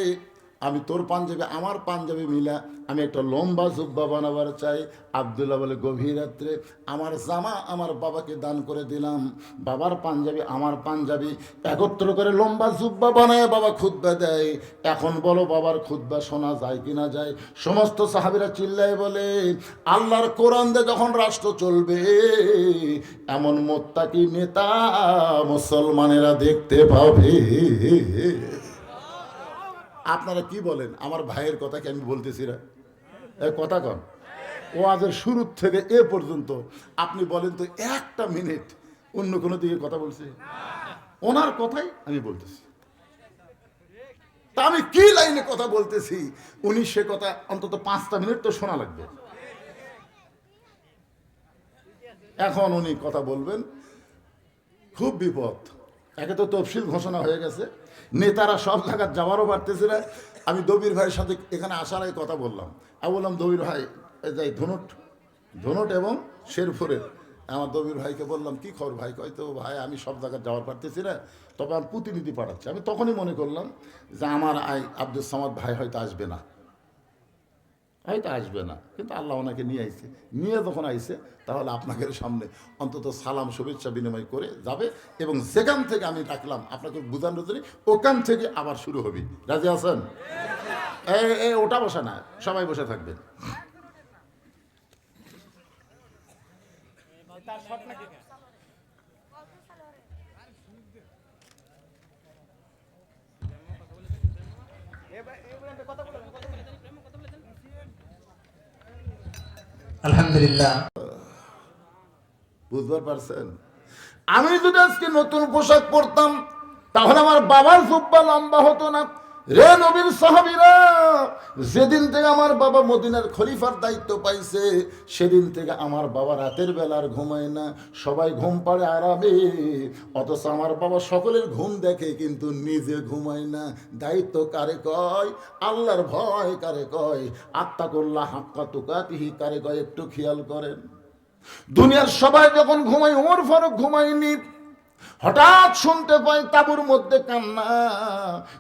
আমি তোর পাঞ্জাবি আমার পাঞ্জাবি মিলা আমি একটা লম্বা জুব্বা বানাবার চাই। আব্দুল্লাহ বলে, গভীর রাত্রে আমার জামা আমার বাবাকে দান করে দিলাম, বাবার পাঞ্জাবি আমার পাঞ্জাবি একত্র করে লম্বা জুব্বা বানায় বাবা খুতবা দেয়। এখন বলো বাবার খুতবা শোনা যায় কিনা যায়? সমস্ত সাহাবীরা চিল্লায় বলে, আল্লাহর কোরআন দিয়ে যখন রাষ্ট্র চলবে এমন মুত্তাকি নেতা মুসলমানেরা দেখতে পাবে। আপনারা কি বলেন? আমার ভাইয়ের কথা কি আমি বলতেছি না? কথা কন। ওয়াজের শুরু থেকে এ পর্যন্ত আপনি বলেন তো একটা মিনিট অন্য কোনো দিকে কথা বলছে? ওনার কথাই আমি বলতেছি। তা আমি কি লাইনে কথা বলতেছি উনি সে কথা অন্তত 5টা মিনিট তো শোনা লাগবে। এখন উনি কথা বলবেন, খুব বিপদ। একে তো তফসিল ঘোষণা হয়ে গেছে, নেতারা সব জায়গায় যাওয়ারও পারতেছে না। আমি দবির ভাইয়ের সাথে এখানে আসার আগে কথা বললাম। আমি বললাম, দবির ভাই যাই ধনুট এবং শেরপুরের আমার দবির ভাইকে বললাম, কি খবর ভাই? কয় তো ভাই আমি সব জায়গায় যাওয়ার পারতেছি না, তবে আমি প্রতিনিধি পাঠাচ্ছি। আমি তখনই মনে করলাম যে আমার আব্দুল সামাদ ভাই হয়তো আসবে না, কিন্তু আল্লাহ ওনাকে নিয়ে আইছে। নিয়ে যখন আইছে তাহলে আপনাদের সামনে অন্তত সালাম শুভেচ্ছা বিনিময় করে যাবে, এবং যেখান থেকে আমি ডাকলাম আপনাকে বুঝানোর জন্য ওখান থেকে আবার শুরু হবে। রাজি আছেন? ওটা বসে না, সবাই বসে থাকবেন।
আলহামদুলিল্লাহ।
বুঝতে পারছেন? আমি যদি আজকে নতুন পোশাক পরতাম তাহলে আমার বাবার জুব্বা লম্বা হতো না। রে নবীর সাহাবীরা, যেদিন থেকে আমার বাবা মদিনার খলিফার দায়িত্ব পাইছে সেদিন থেকে আমার বাবা রাতের বেলার ঘুমায় না, সবাই ঘুম পাড়ে আরামে, অথচ আমার বাবা সকলের ঘুম দেখে কিন্তু নিজে ঘুমায় না। দায়িত্ব কারে কয়? আল্লাহর ভয় কারে কয়? আত্তাকুল্লাহ হাক্কা তুকাতিহি কারে কয়? একটু খেয়াল করেন। দুনিয়ার সবাই যখন ঘুমায়, ওমর ফারুক ঘুমায়নি। হঠাৎ শুনতে পাই তাঁবুর মধ্যে কান্না।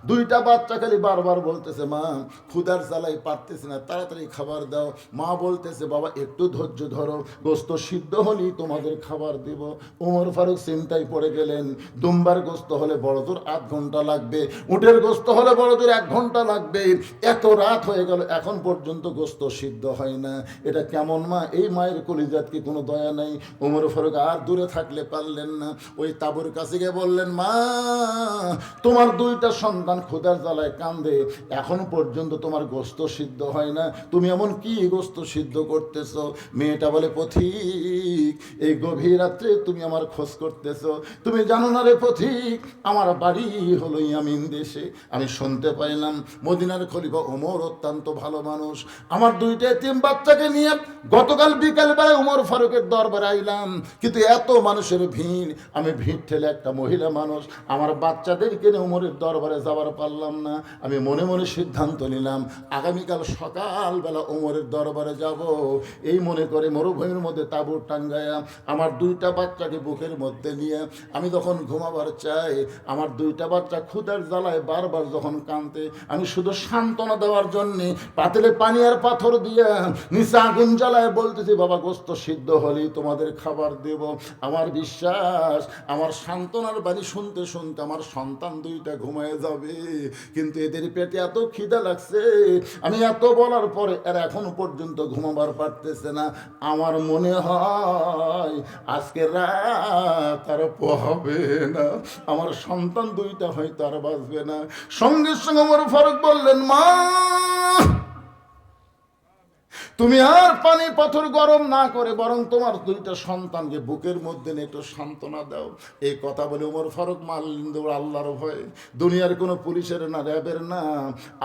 2টা বাচ্চা খালি বারবার বলতেছে, মা ক্ষুধার জ্বালাই পারতেছি না, তাড়াতাড়ি খাবার দাও। মা বলতেছে, বাবা একটু ধৈর্য ধরো, গোস্ত সিদ্ধ হলেই তোমাদের খাবার দিব। ওমর ফারুক চিন্তায় পড়ে গেলেন, দুম্বার গোস্ত হলে বড়জোর 8 ঘন্টা লাগবে, উটের গোস্ত হলে বড়জোর 1 ঘন্টা লাগবে। এত রাত হয়ে গেল এখন পর্যন্ত গোস্ত সিদ্ধ হয় না, এটা কেমন মা? এই মায়ের কলিজাত কি কোনো দয়া নাই? ওমর ফারুক আর দূরে থাকলে পারলেন না, ওই তাঁবুর কাছে গিয়ে বললেন, মা তোমার 2টা সন্তান ক্ষুধার জ্বালায় কান্দে, এখন পর্যন্ত তোমার গোস্ত সিদ্ধ হয় না, তুমি এমন কি গোস্ত সিদ্ধ করতেছ? মেয়েটা বলে, পথিক এই গভীর রাত্রে তুমি আমার খোঁজ করতেছ, তুমি জানো না রে পথিক, আমার বাড়ি হলো ইয়ামিন দেশে। আমি শুনতে পাইলাম মদিনার খলিফা ওমর অত্যন্ত ভালো মানুষ। আমার 2টা এতিম বাচ্চাকে নিয়ে গতকাল বিকাল বেলায় ওমর ফারুকের দরবারে আইলাম, কিন্তু এত মানুষের ভিড়, আমি ভিড় ঠেলে একটা মহিলা মানুষ, আমার বাচ্চাদেরকে নিয়ে ওমরের দরবারে যাওয়ার পারলাম না। আমি মনে মনে সিদ্ধান্ত নিলাম আগামীকাল সকালবেলা ওমরের দরবারে যাব। এই মনে করে মরুভূমির মধ্যে তাঁবু টাঙ্গায়া আমার 2টা বাচ্চাকে বুকের মধ্যে নিয়ে আমি যখন ঘুমাবার চাই, আমার 2টা বাচ্চা ক্ষুধার জ্বালায় বারবার যখন কাঁদে, আমি শুধু সান্ত্বনা দেওয়ার জন্যে পাতিলে পানি আর পাথর দিয়ে নিচে আগুন জ্বালায় বলতেছি, বাবা গোস্ত সিদ্ধ হলেই তোমাদের খাবার দেব। আমার বিশ্বাস আমার আমার সান্ত্বনার বাণী শুনতে শুনতে আমার সন্তান দুইটা ঘুমায় যাবে, কিন্তু এদের পেটে এত খিদা লাগছে, আমি এত বলার পরে এরা এখনো পর্যন্ত ঘুমাবার পারতেছে না। আমার মনে হয় আজকে রাত আর পোহাবে না, আমার সন্তান দুইটা হয়তো আর বাঁচবে না। সঙ্গে সঙ্গে ওমর ফারুক বললেন, মা তুমি আর পানি পাথর গরম না করে বরং তোমার দুইটা সন্তানকে বুকের মধ্যে নিয়ে একটু সান্ত্বনা দাও। এই কথা বলে ওমর ফারুক মারলেন দৌড় আল্লাহর ভয়ে। দুনিয়ার কোনো পুলিশের না, র্যাবের না,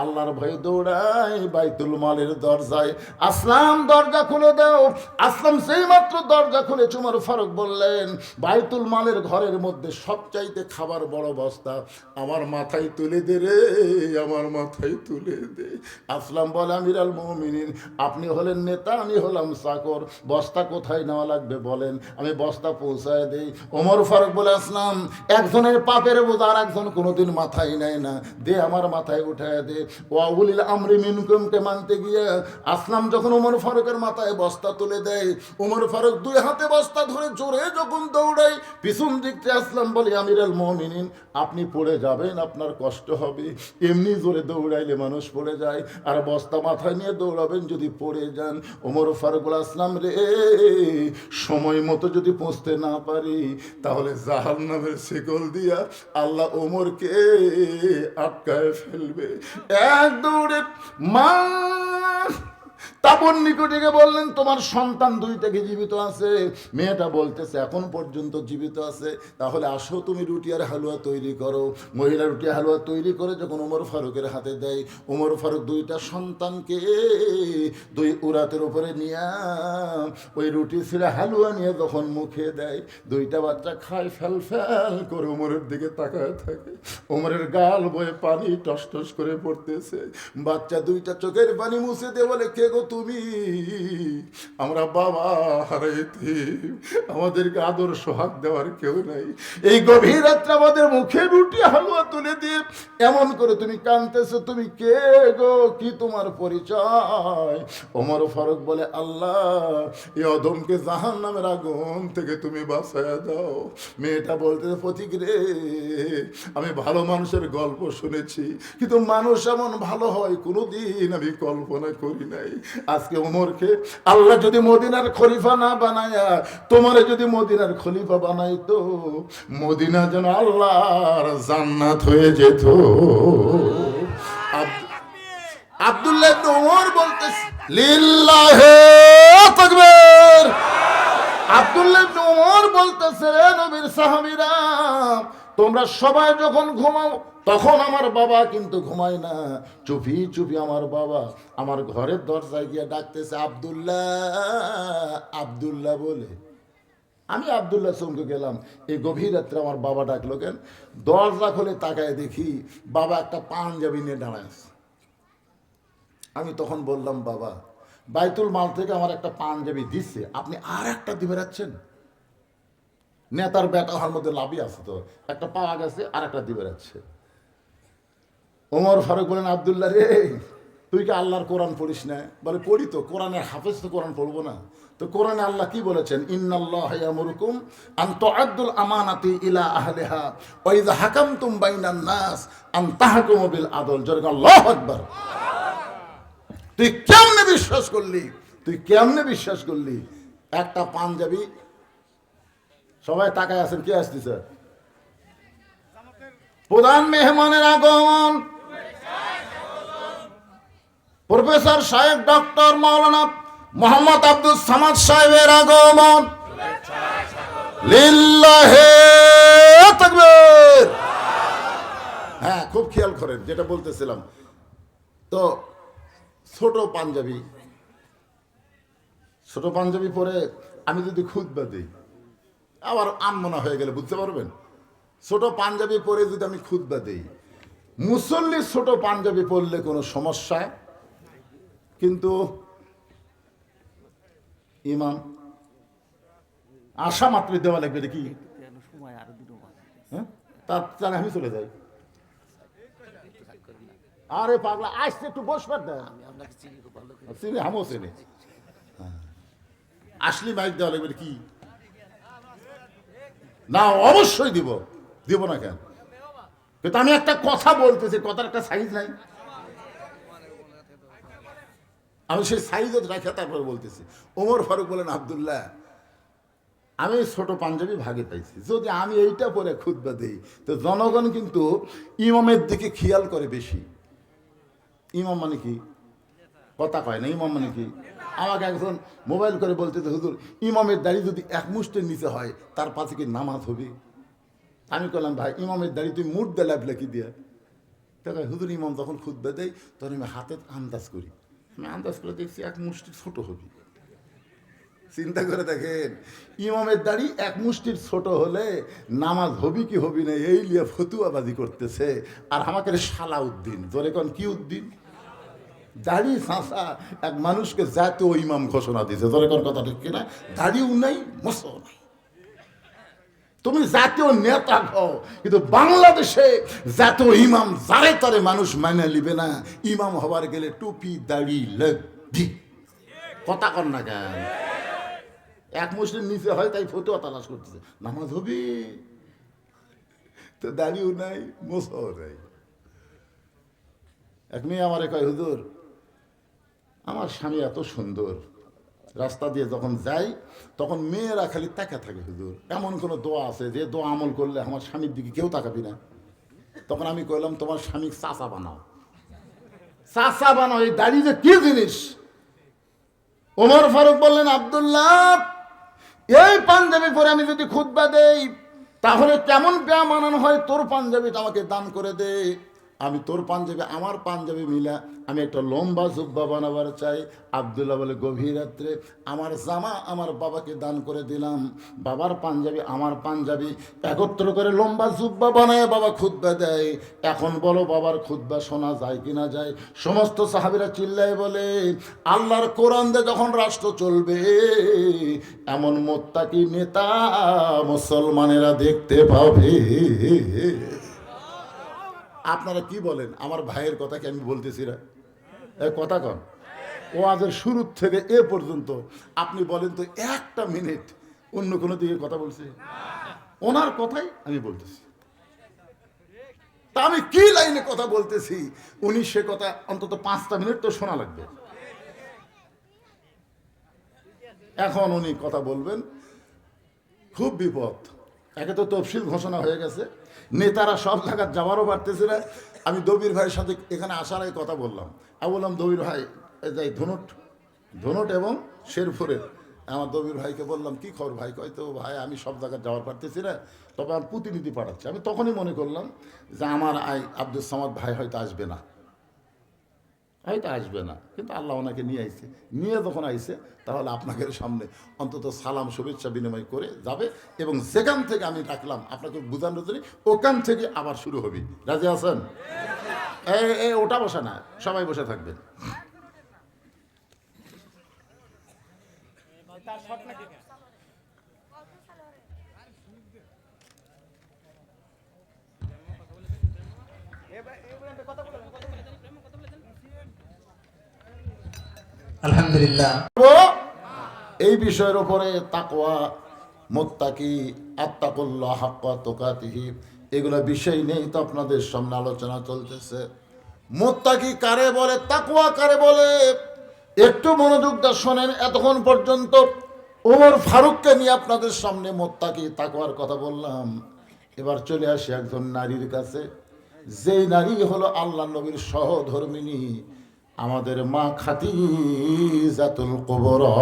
আল্লাহর ভয়ে দৌড়ায় বাইতুল মালের দরজায়। আসলাম দরজা খুলে দাও। আসলাম সেই মাত্র দরজা খুলে ওমর ফারুক বললেন, বাইতুল মালের ঘরের মধ্যে সবচাইতে খাবার বড় বস্তা আমার মাথায় তুলে দে রে, আমার মাথায় তুলে দে। আসলাম বলে, আমিরাল মুমিনিন, আপনি হলেন নেতা, আমি হলাম চাকর, বস্তা কোথায় নেওয়া লাগবে বলেন, আমি বস্তা পৌঁছায় দেই। ওমর ফারুক বলে, আসলাম একজনের পাপের বোঝা আর একজন কোনোদিন মাথায় নেয় না, দে আমার মাথায় উঠায় দে। ওয়াউলিল আমরি মিনকুমকে মানতে গিয়ে আসলাম যখন ওমর ফারুকের মাথায় বস্তা তুলে দেয়, ওমর ফারুক দুই হাতে বস্তা ধরে জোরে যখন দৌড়াই, পিছন দিক থেকে আসলাম বলে, আমিরাল মুমিনিন, আপনি পড়ে যাবেন, আপনার কষ্ট হবে। এমনি জোরে দৌড়াইলে মানুষ পড়ে যায়, আর বস্তা মাথায় নিয়ে দৌড়াবেন, যদি পড়ে যান। ওমর ফারুক আসলাম রে, সময় মতো যদি পৌঁছতে না পারি তাহলে জাহান্নামের শিকল দিয়া আল্লাহ ওমরকে আটকায় ফেলবে। এক দৌড়ে মা তাপন নিকটে বললেন, তোমার সন্তান দুইটাকে জীবিত আছে। মেয়েটা বলতেছে এখন পর্যন্ত জীবিত আছে, তাহলে আসো তুমি রুটি আর হালুয়া তৈরি করো। মহিলা রুটি হালুয়া তৈরি করে যখন ওমর ফারুকের হাতে দেয়, ওমর ফারুক দুইটা সন্তানকে দুই উরাতের উপরে নিয়ে ওই রুটি ছিঁড়ে হালুয়া নিয়ে যখন মুখে দেয়, দুইটা বাচ্চা খায় ফেল ফেল করে ওমরের দিকে তাকায় থাকে। ওমরের গাল বয়ে পানি টস টস করে পড়তেছে। বাচ্চা দুইটা চোখের পানি মুছে দিয়ে বলে, কে গো তুমি? আমরা বাবা হারাইতে, আমাদেরকে আদর সোহাগ দেওয়ার কেউ নাই। এই গভীর রাত্রে আমাদের মুখে রুটি হালুয়া তুলে দিয়ে এমন করে তুমি কাঁদতেছো, তুমি কে গো? কি তোমার পরিচয়? ওমর ফারুক বলে, আল্লাহ এই অদমকে জাহান্নামের আগুন থেকে তুমি বাঁচায়া দাও। মেয়েটা বলতে, ফতিক রে, আমি ভালো মানুষের গল্প শুনেছি, কিন্তু মানুষ এমন ভালো হয় কোনোদিন আমি কল্পনা করি নাই। আজকে ওমরকে আল্লাহ যদি মদিনার খলিফা না বানায়া তোমারে যদি মদিনার খলিফা বানাইতো, মদিনা যেন আল্লাহর জান্নাত হয়ে যেত। আব্দুল্লাহ ইবনে ওমর বলতেছে, লিল্লাহি তাকবীর। আব্দুল্লাহ ইবনে ওমর বলতেছে, রে নবীর সাহাবীরা, তোমরা সবাই যখন ঘুমাও তখন আমার বাবা কিন্তু ঘুমায় না। চুপি চুপি আমার বাবা আমার ঘরের দরজায় গিয়ে ডাকতেছে, আব্দুল্লাহ আব্দুল্লাহ বলে। আমি আব্দুল্লাহ চমকে গেলাম, এই গভীর রাত্রে আমার বাবা ডাকলো কেন? দরজা খুলে তাকায় দেখি বাবা একটা পাঞ্জাবি নিয়ে দাঁড়ায় আছে। আমি তখন বললাম, বাবা বাইতুল মাল থেকে আমার একটা পাঞ্জাবি দিচ্ছে, আপনি আর একটা দিবে রাখছেন? নেতার বেটা হওয়ার মধ্যে লাভই আছে, তো একটা পাওয়া গেছে আর একটা দিবে রাখছে। ওমর ফারুক বলেন, আব্দুল্লাহ রে, তুই কি আল্লাহর কোরআন পড়িস না? বলে, পড়ি তো, কোরআনের হাফেজ তো কোরআন পড়বো না? তো কোরআনে আল্লাহ কি বলেছেন? ইন্নাল্লাহা ইয়ামুরুকুম আন তুআদ্দুল আমানাতি ইলা আহলিহা ওয়া ইযা হাকামতুম বাইনান নাস আন তাহকুমু বিল আদল। জোরে আল্লাহু আকবার। তুই কেমনে বিশ্বাস করলি? তুই কেমনে বিশ্বাস করলি? একটা পাঞ্জাবি, সবাই তাকায় আছেন, কে আসতেছে? প্রধান মেহমানের আগমন, প্রফেসর সাহেব ডক্টর মাওলানা মোহাম্মদ আব্দুল সামাদ সাহেবের আগমন। লিল্লাহি তাকবীর। হ্যাঁ, খুব খেয়াল করেন যেটা বলতেছিলাম। তো ছোট পাঞ্জাবি পরে আমি যদি খুতবা দিই, আবার আনমনা হয়ে গেলে বুঝতে পারবেন। ছোট পাঞ্জাবি পরে যদি আমি খুতবা দিই, মুসল্লি ছোট পাঞ্জাবি পরলে কোনো সমস্যা, কিন্তু ইমাম আসা মাত্রই দেওয়া লাগবে দেখি, হ্যাঁ, তার আমি চলে যাই। আরে পাগলা, আসতে একটু বসবার দেয়, চিনি, আমিও চিনি। আসলি মাইক দেওয়া লাগবে কি? না অবশ্যই দিব, দিব না কেন? কিন্তু আমি একটা কথা বলতেছি, কথার একটা সাইজ নাই। আমি সেই সাইজত রাখা তারপর বলতেছি। ওমর ফারুক বলেন, আব্দুল্লাহ, আমি ছোট পাঞ্জাবি ভাগে পাইছি, যদি আমি এইটা পরে খুতবা দেই তো জনগণ কিন্তু ইমামের দিকে খেয়াল করে বেশি। ইমাম মানে কি? কথা কয় না। ইমাম মানে কি? আমাকে একজন মোবাইল করে বলতেছে, হুজুর ইমামের দাড়ি যদি এক মুষ্টের নিচে হয় তার পাশে কি নামাজ হবে? আমি বললাম, ভাই ইমামের দাড়ি তুই মুঠ দে লাভ লেখি দিয়া। তাই হুজুর ইমাম যখন খুতবা দেয় তখন আমি হাতে আন্দাজ করি, আমি আন্দাজ করে দেখছি এক মুষ্টি ছোট হবে। চিন্তা করে দেখেন, ইমামের দাড়ি এক মুষ্টির ছোট হলে নামাজ হবি কি হবি না এই লিয়ে ফতুয়াবাজি করতেছে। আর আমাকে শালা উদ্দিন, জোরে কোন কি উদ্দিন? দাড়ি ফাঁসা এক মানুষকে জাতীয় ইমাম ঘোষণা দিয়েছে, জোরে কোন কথা ঠিক কিনা? দাড়িও নাই, মোছও নাই। তুমি জাতীয় নেতা হও, কিন্তু বাংলাদেশে জাতীয় ইমাম যারে তারে মানুষ মানে নিবে না। ইমাম হবার গেলে টুপি দাড়ি লাগবে। কথা কর না কেন? এক মুসলিম নিচে হয় তাই ফতুয়া তালাশ করতেছে, নামাজ হবে তো দাড়িও নাই, মোছাও নাই। এক মেয়ে আমারে কয়, হুজুর আমার স্বামী এত সুন্দর, রাস্তা দিয়ে যখন যাই তখন মেয়েরা খালি তাকা থাকে, হুজুর এমন কোনো দোয়া আছে যে দোয়া আমল করলে আমার স্বামীর দিকে কেউ তাকাবি না? তখন আমি কইলাম, তোমার স্বামী চাচা বানাও, চাচা বানাও। এই দাড়ি যে কি জিনিস? ওমর ফারুক বললেন, আব্দুল্লাহ, এই পাঞ্জাবি পরে আমি যদি খুতবা দেই তাহলে কেমন বেয়া মানানো হয়? তোর পাঞ্জাবিটা আমাকে দান করে দে। আমি তোর পাঞ্জাবি আমার পাঞ্জাবি মিলা আমি একটা লম্বা জুব্বা বানাবার চাই। আব্দুল্লাহ বলে, গভীর রাত্রে আমার জামা আমার বাবাকে দান করে দিলাম, বাবার পাঞ্জাবি আমার পাঞ্জাবি একত্র করে লম্বা জুব্বা বানায় বাবা খুতবা দেয়। এখন বলো বাবার খুতবা শোনা যায় কি না যায়? সমস্ত সাহাবীরা চিল্লায় বলে, আল্লাহর কোরআন দিয়ে যখন রাষ্ট্র চলবে এমন মুত্তাকি নেতা মুসলমানেরা দেখতে পাবে। আপনারা কি বলেন? আমার ভাইয়ের কথা কি আমি বলতেছি না? কথা কন। ও আজের শুরুর থেকে এ পর্যন্ত আপনি বলেন তো একটা মিনিট অন্য কোনো দিকে কথা বলছে? ওনার কথাই আমি বলতেছি। তা আমি কি লাইনে কথা বলতেছি উনি সে কথা অন্তত 5টা মিনিট তো শোনা লাগবে। এখন উনি কথা বলবেন, খুব বিপদ। একে তো তফসিল ঘোষণা হয়ে গেছে, নেতারা সব জায়গায় যাওয়ারও পারতেছে না। আমি দবির ভাইয়ের সাথে এখানে আসার আগে কথা বললাম। আমি বললাম, দবির ভাই যাই ধনুট এবং শেরপুরের আমার দবির ভাইকে বললাম, কি খবর ভাই? কয় তো ভাই আমি সব জায়গায় যাওয়ার পারতেছি না, তবে আমার প্রতিনিধি পাঠাচ্ছি। আমি তখনই মনে করলাম যে আমার আব্দুল সামাদ ভাই হয়তো আসবে না, কিন্তু আল্লাহ ওনাকে নিয়ে আইছে। নিয়ে যখন আইছে তাহলে আপনাদের সামনে অন্তত সালাম শুভেচ্ছা বিনিময় করে যাবে, এবং যেখান থেকে আমি ডাকলাম আপনাকে বুঝানোর জন্য ওখান থেকে আবার শুরু হবে। রাজি আছেন? ওটা বসে না, সবাই বসে থাকবেন।
আলহামদুলিল্লাহ।
এই বিষয়ের উপরে তাকওয়া, মুত্তাকি, আত্তাকুল্লাহ হাক্কা তুকাতিহি, এগুলা বিষয় নেই তো আপনাদের সামনে আলোচনা চলতেছে। মুত্তাকি কারে বলে, তাকওয়া কারে বলে, একটু মনোযোগ দিয়ে শোনেন। এতক্ষণ পর্যন্ত ওমর ফারুককে নিয়ে আপনাদের সামনে মুত্তাকি তাকওয়ার কথা বললাম। এবার চলে আসি একজন নারীর কাছে, যেই নারী হলো আল্লাহ নবীর সহধর্মিনী, আমাদের মা খাদিজাতুল কুবরা।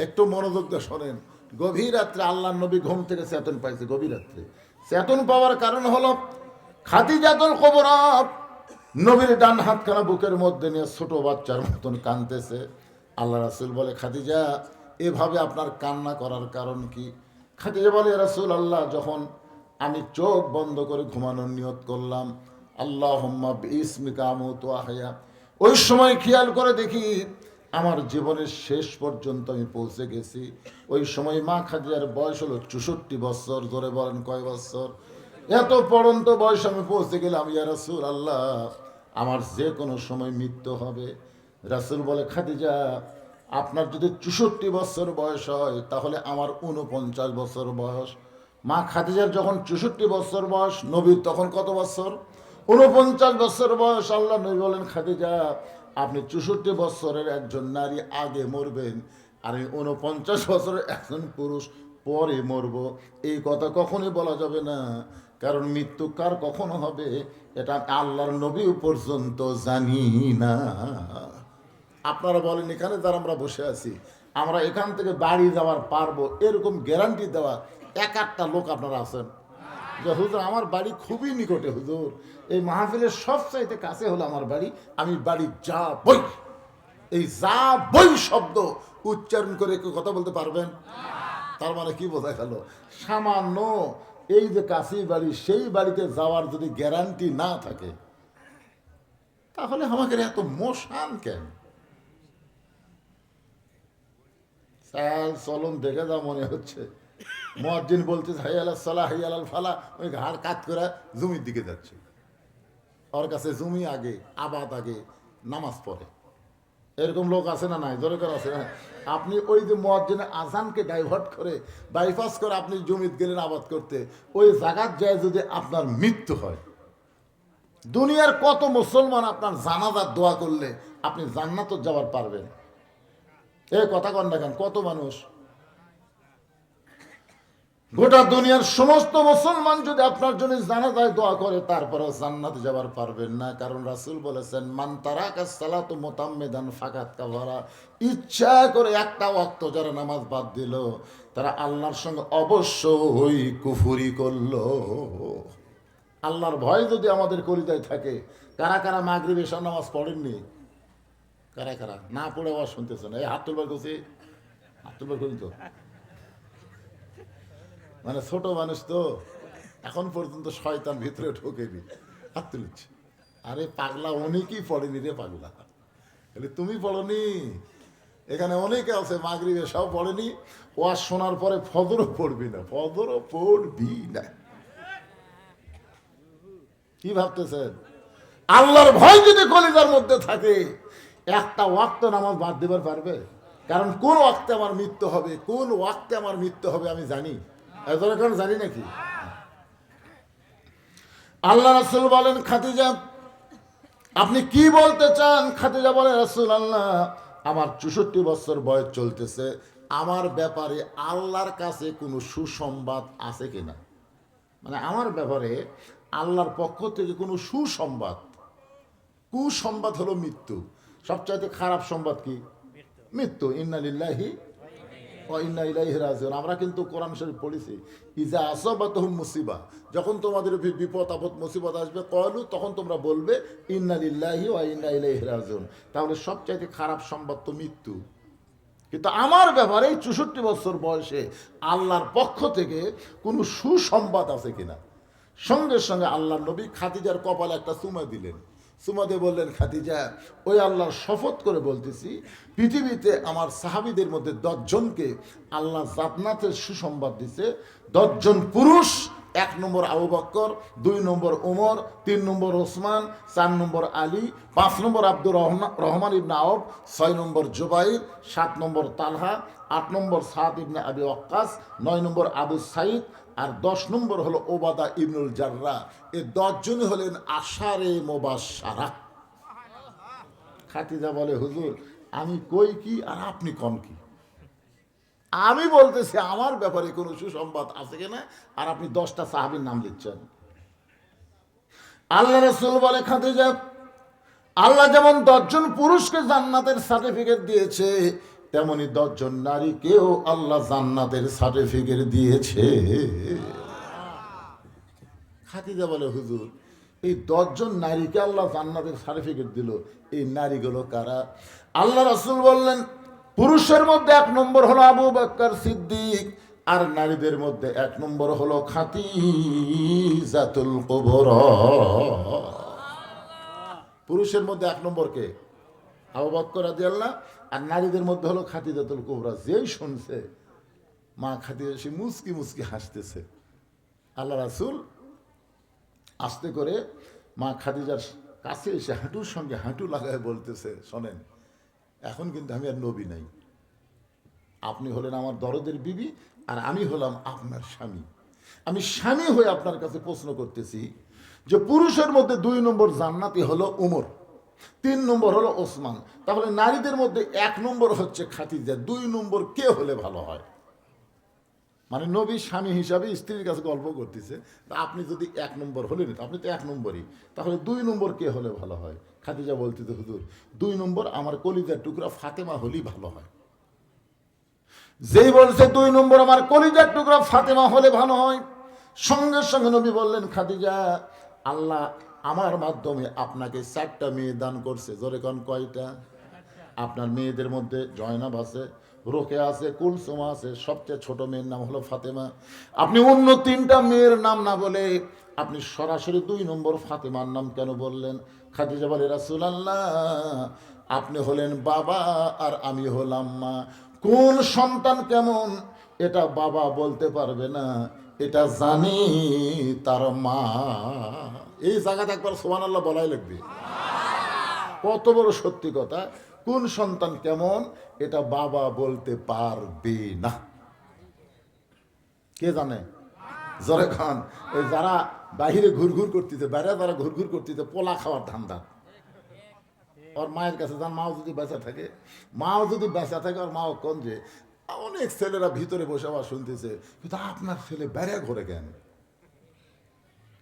একটু মনোযোগ দিয়ে শোনেন। গভীর রাত্রে আল্লাহ নবী ঘুম থেকে চেতন পাইছে। গভীর রাত্রে চেতন পাওয়ার কারণ হলো খাদিজাতুল কুবরা নবীর ডান হাতখানা বুকের মধ্যে নিয়ে ছোট বাচ্চার মতন কাঁদতেছে। আল্লাহ রাসূল বলে, খাদিজা এভাবে আপনার কান্না করার কারণ কি? খাদিজা বলে, রাসূল আল্লাহ, যখন আমি চোখ বন্ধ করে ঘুমানোর নিয়ত করলাম, আল্লাহুম্মা বিইসমিকা আমুতু ওয়া আহয়া, ওই সময় খেয়াল করে দেখি আমার জীবনের শেষ পর্যন্ত আমি পৌঁছে গেছি। ওই সময় মা খাদিজার বয়স হলো 64 বছর। ধরে বলেন কয় বছর? এত পড়ন্ত বয়স আমি পৌঁছে গেলাম। ইয়া রাসূল আল্লাহ, আমার যে কোনো সময় মৃত্যু হবে। রাসূল বলে, খাদিজা আপনার যদি 64 বছর বয়স হয় তাহলে আমার 49 বছর বয়স। মা খাদিজার যখন 64 বছর বয়স, নবীর তখন কত বছর? 49 বছর বয়স। আল্লাহ নবী বলেন, খাদিজা আপনি 64 বছরের একজন নারী আগে মরবেন, আর আমি 49 বছরের একজন পুরুষ পরে মরব। এই কথা কখনোই বলা যাবে না, কারণ মৃত্যু কার কখন হবে এটা আল্লাহর নবী পর্যন্ত জানি না। আপনারা বলেন এখানে যারা আমরা বসে আছি, আমরা এখান থেকে বাড়ি যাওয়ার পারবো এরকম গ্যারান্টি দেওয়া এক একটা লোক আপনারা আছেন যে হুজুর আমার বাড়ি খুবই নিকটে, হুজুর এই মাহফিলের সবচাইতে কাছে হলো আমার বাড়ি, আমি বাড়ি যাবই। এই যাবই শব্দ উচ্চারণ করে কেউ কথা বলতে পারবেন? তার মানে কি বোঝা গেল? সামান্য এই যে কাছে বাড়ি, সেই বাড়িতে যাওয়ার যদি গ্যারান্টি না থাকে তাহলে আমাকে এত মোশান কেন? চলন দেখে যা মনে হচ্ছে মুয়াজ্জিন বলতেছে হাইয়াল সালাহ হাইয়াল ফালা, ওই ঘাড় কাত করে জমির দিকে যাচ্ছে। ওর কাছে জমি আগে, আবাদ আগে, নামাজ পড়ে। এরকম লোক আছে না? নাই জোরে করে আছে না? আপনি ওই যে মুয়াজ্জিনের আজানকে ডাইভার্ট করে, বাইপাস করে আপনি জমিতে গেলেন আবাদ করতে, ওই জায়গার যায় যদি আপনার মৃত্যু হয়, দুনিয়ার কত মুসলমান আপনার জানাজার দোয়া করলে আপনি জান্নাত যাওয়ার পারবেন? এ কথা কন দেখেন, কত মানুষ, গোটা দুনিয়ার সমস্ত মুসলমান যদি আপনার জন্য জানাজায় দোয়া করে তারপরেও জান্নাতে যাবার পারবেন না। কারণ রাসূল বলেছেন, মান তারাকা সালাতু মুতাম্মিদান ফাকাত কাফারা, ইচ্ছা করে একটা ওয়াক্ত যারা নামাজ বাদ দিল তারা আল্লাহর সঙ্গে অবশ্যই কুফরি করলো। আল্লাহর ভয় যদি আমাদের কলিজায় থাকে, কারা কারা মাগরিব এশার নামাজ পড়েননি? কারা কারা না পড়ে আবার শুনতেছেন? এই হাত তুলবার করছি, হাত তুলবার করি তো, মানে ছোট মানুষ তো এখন পর্যন্ত শয়তান ভিতরে ঢোকেনি, হাত তুলেছে। আরে পাগলা, অনেকেই পড়েনি রে পাগলা, তুমি পড়নি? এখানে অনেকে আছে মাগরিব এশাও পড়েনি, ওয়াজ শোনার পরে ফজরও পড়বি না, ফজরও পড়বি না। কি ভাবতেছেন? আল্লাহর ভয় যদি কলিজার মধ্যে থাকে, একটা ওয়াক্ত নামাজ বাদ দিবার পারবে? কারণ কোন ওয়াক্তে আমার মৃত্যু হবে, কোন ওয়াক্তে আমার মৃত্যু হবে আমি জানি, এখন জানি নাকি? আল্লাহ রাসূল বলেন, খাদিজা আপনি কি বলতে চান? খাদিজা বলে, রাসূলুল্লাহ আমার 64 বছর বয়স চলতেছে, আমার ব্যাপারে আল্লাহর কাছে কোনো সুসংবাদ আছে কিনা? মানে আমার ব্যাপারে আল্লাহর পক্ষ থেকে কোনো সুসংবাদ। কুসংবাদ হলো মৃত্যু। সবচাইতে খারাপ সংবাদ কি? মৃত্যু। ইন্না লিল্লাহি ওয়া ইন্না ইলাইহি রাজিউন। আমরা কিন্তু কোরআন শরীফ পড়েছি, ইজা আসাবাতুহুম মুসিবা, যখন তোমাদের বিপদ আপদ মুসিবত আসবে, ক্বালু, তখন তোমরা বলবে ইন্না লিল্লাহি ওয়া ইন্না ইলাইহি রাজিউন। তাহলে সবচাইতে খারাপ সংবাদ তো মৃত্যু। কিন্তু আমার ব্যাপারে 64 বছর বয়সে আল্লাহর পক্ষ থেকে কোনো সুসংবাদ আছে কিনা? সঙ্গে সঙ্গে আল্লাহর নবী খাদিজার কপালে একটা চুমা দিলেন। চুমা দিয়ে বললেন, খাদিজা ওই আল্লাহর শপথ করে বলতেছি, পৃথিবীতে আমার সাহাবীদের মধ্যে 10 জনকে আল্লাহ জান্নাতের সুসংবাদ দিছে। 10 জন পুরুষ, 1 নম্বর আবু বকর, 2 নম্বর ওমর, 3 নম্বর ওসমান, 4 নম্বর আলী, 5 নম্বর আব্দুর রহমান ইবনে আওফ, 6 নম্বর জুবাইর, 7 নম্বর তালহা, 8 নম্বর সাদ ইবনে আবি ওয়াক্কাস, 9 নম্বর আবু সাইদ, আর 10 নম্বর হলো ওবাদা ইবনুল জাররাহ। এই 10 জন হলেন আশারে মুবাশশারা। খাদিজা বলে, হুজুর আমি কই কি আর আপনি কোন কি? আমি বলতেছি আমার ব্যাপারে কোনো সুসংবাদ আছে কিনা, আর আপনি 10টা সাহাবীর নাম দিচ্ছেন। আল্লাহ রাসূল বলে, খাদিজা আল্লাহ যেমন 10 জন পুরুষকে জান্নাতের সার্টিফিকেট দিয়েছে, তেমনি 10 জন নারীকেও আল্লাহ জান্নাতের সার্টিফিকেট দিয়েছে। খাদিজা বলে, হুজুর এই 10 জন নারীকে আল্লাহ জান্নাতের সার্টিফিকেট দিল, এই নারীগুলো কারা? আল্লাহ রাসূল বললেন, পুরুষের মধ্যে 1 নম্বর হলো আবু বকর সিদ্দিক, আর নারীদের মধ্যে 1 নম্বর হলো খাদিজাতুল কুবরা। পুরুষের মধ্যে 1 নম্বর কে? আবু বকর রাদিয়াল্লাহু, আর নারীদের মধ্যে হলো খাদিজাতুল কুবরা। যেই শুনছে মা খাদিজা সে মুচকি মুচকি হাসতেছে। আল্লাহ রাসূল আস্তে করে মা খাদিজার কাছে এসে হাঁটুর সঙ্গে হাঁটু লাগায় বলতেছে, শোনেন এখন কিন্তু আমি আর নবী নাই, আপনি হলেন আমার দরদের বিবি, আর আমি হলাম আপনার স্বামী। আমি স্বামী হয়ে আপনার কাছে প্রশ্ন করতেছি যে পুরুষের মধ্যে 2 নম্বর জান্নাতি হলো উমর, 3 নম্বর হলো ওসমান, তাহলে নারীদের মধ্যে 1 নম্বর হচ্ছে খাদিজা, 2 নম্বর কে হলে ভালো হয়? মানে নবী স্বামী হিসাবে স্ত্রীর কাছে গল্প করতেছে, তা আপনি যদি 1 নম্বর হলেন, আপনি তো 1 নম্বরই, তাহলে 2 নম্বর কে হলে ভালো হয়? খাদিজা বলতেছে, হুজুর 2 নম্বর আমার কলিজার টুকরা ফাতেমা হলেই ভালো হয়। যেই বলছে 2 নম্বর আমার কলিজার টুকরা ফাতেমা হলে ভালো হয়, সঙ্গে সঙ্গে নবী বললেন, খাদিজা আল্লাহ আমার মাধ্যমে আপনাকে 4টা মেয়ে দান করছে। জোরে কোন কয়টা? আপনার মেয়েদের মধ্যে জয়নাব আছে, রোকেয়া আছে, কুলসুমা আছে, সবচেয়ে ছোট মেয়ের নাম হলো ফাতেমা। আপনি অন্য 3টা মেয়ের নাম না বলে আপনি সরাসরি 2 নম্বর ফাতেমার নাম কেন বললেন? খাদিজা বলে, রাসূলুল্লাহ আপনি হলেন বাবা আর আমি হলাম মা, কোন সন্তান কেমন এটা বাবা বলতে পারবে না, এটা জানি তার মা। এই জায়গাতে একবার সুবহানাল্লাহ বলাই লাগবে। কত বড় সত্যি কথা, কোন সন্তান কেমন এটা বাবা বলতে পারবে না। কে জানে? জরে খান। ওই যারা বাহিরে ঘুরঘুর করতেছে, বাইরে যারা ঘুরঘুর করতেছে, পোলা খাওয়ার ধান্দা, ওর মায়ের কাছে যান, মাও যদি বেঁচা থাকে, ওর মাও কোন যে অনেক ছেলেরা ভিতরে বসে আবার শুনতেছে, কিন্তু আপনার ছেলে বাইরে ঘরে কেন?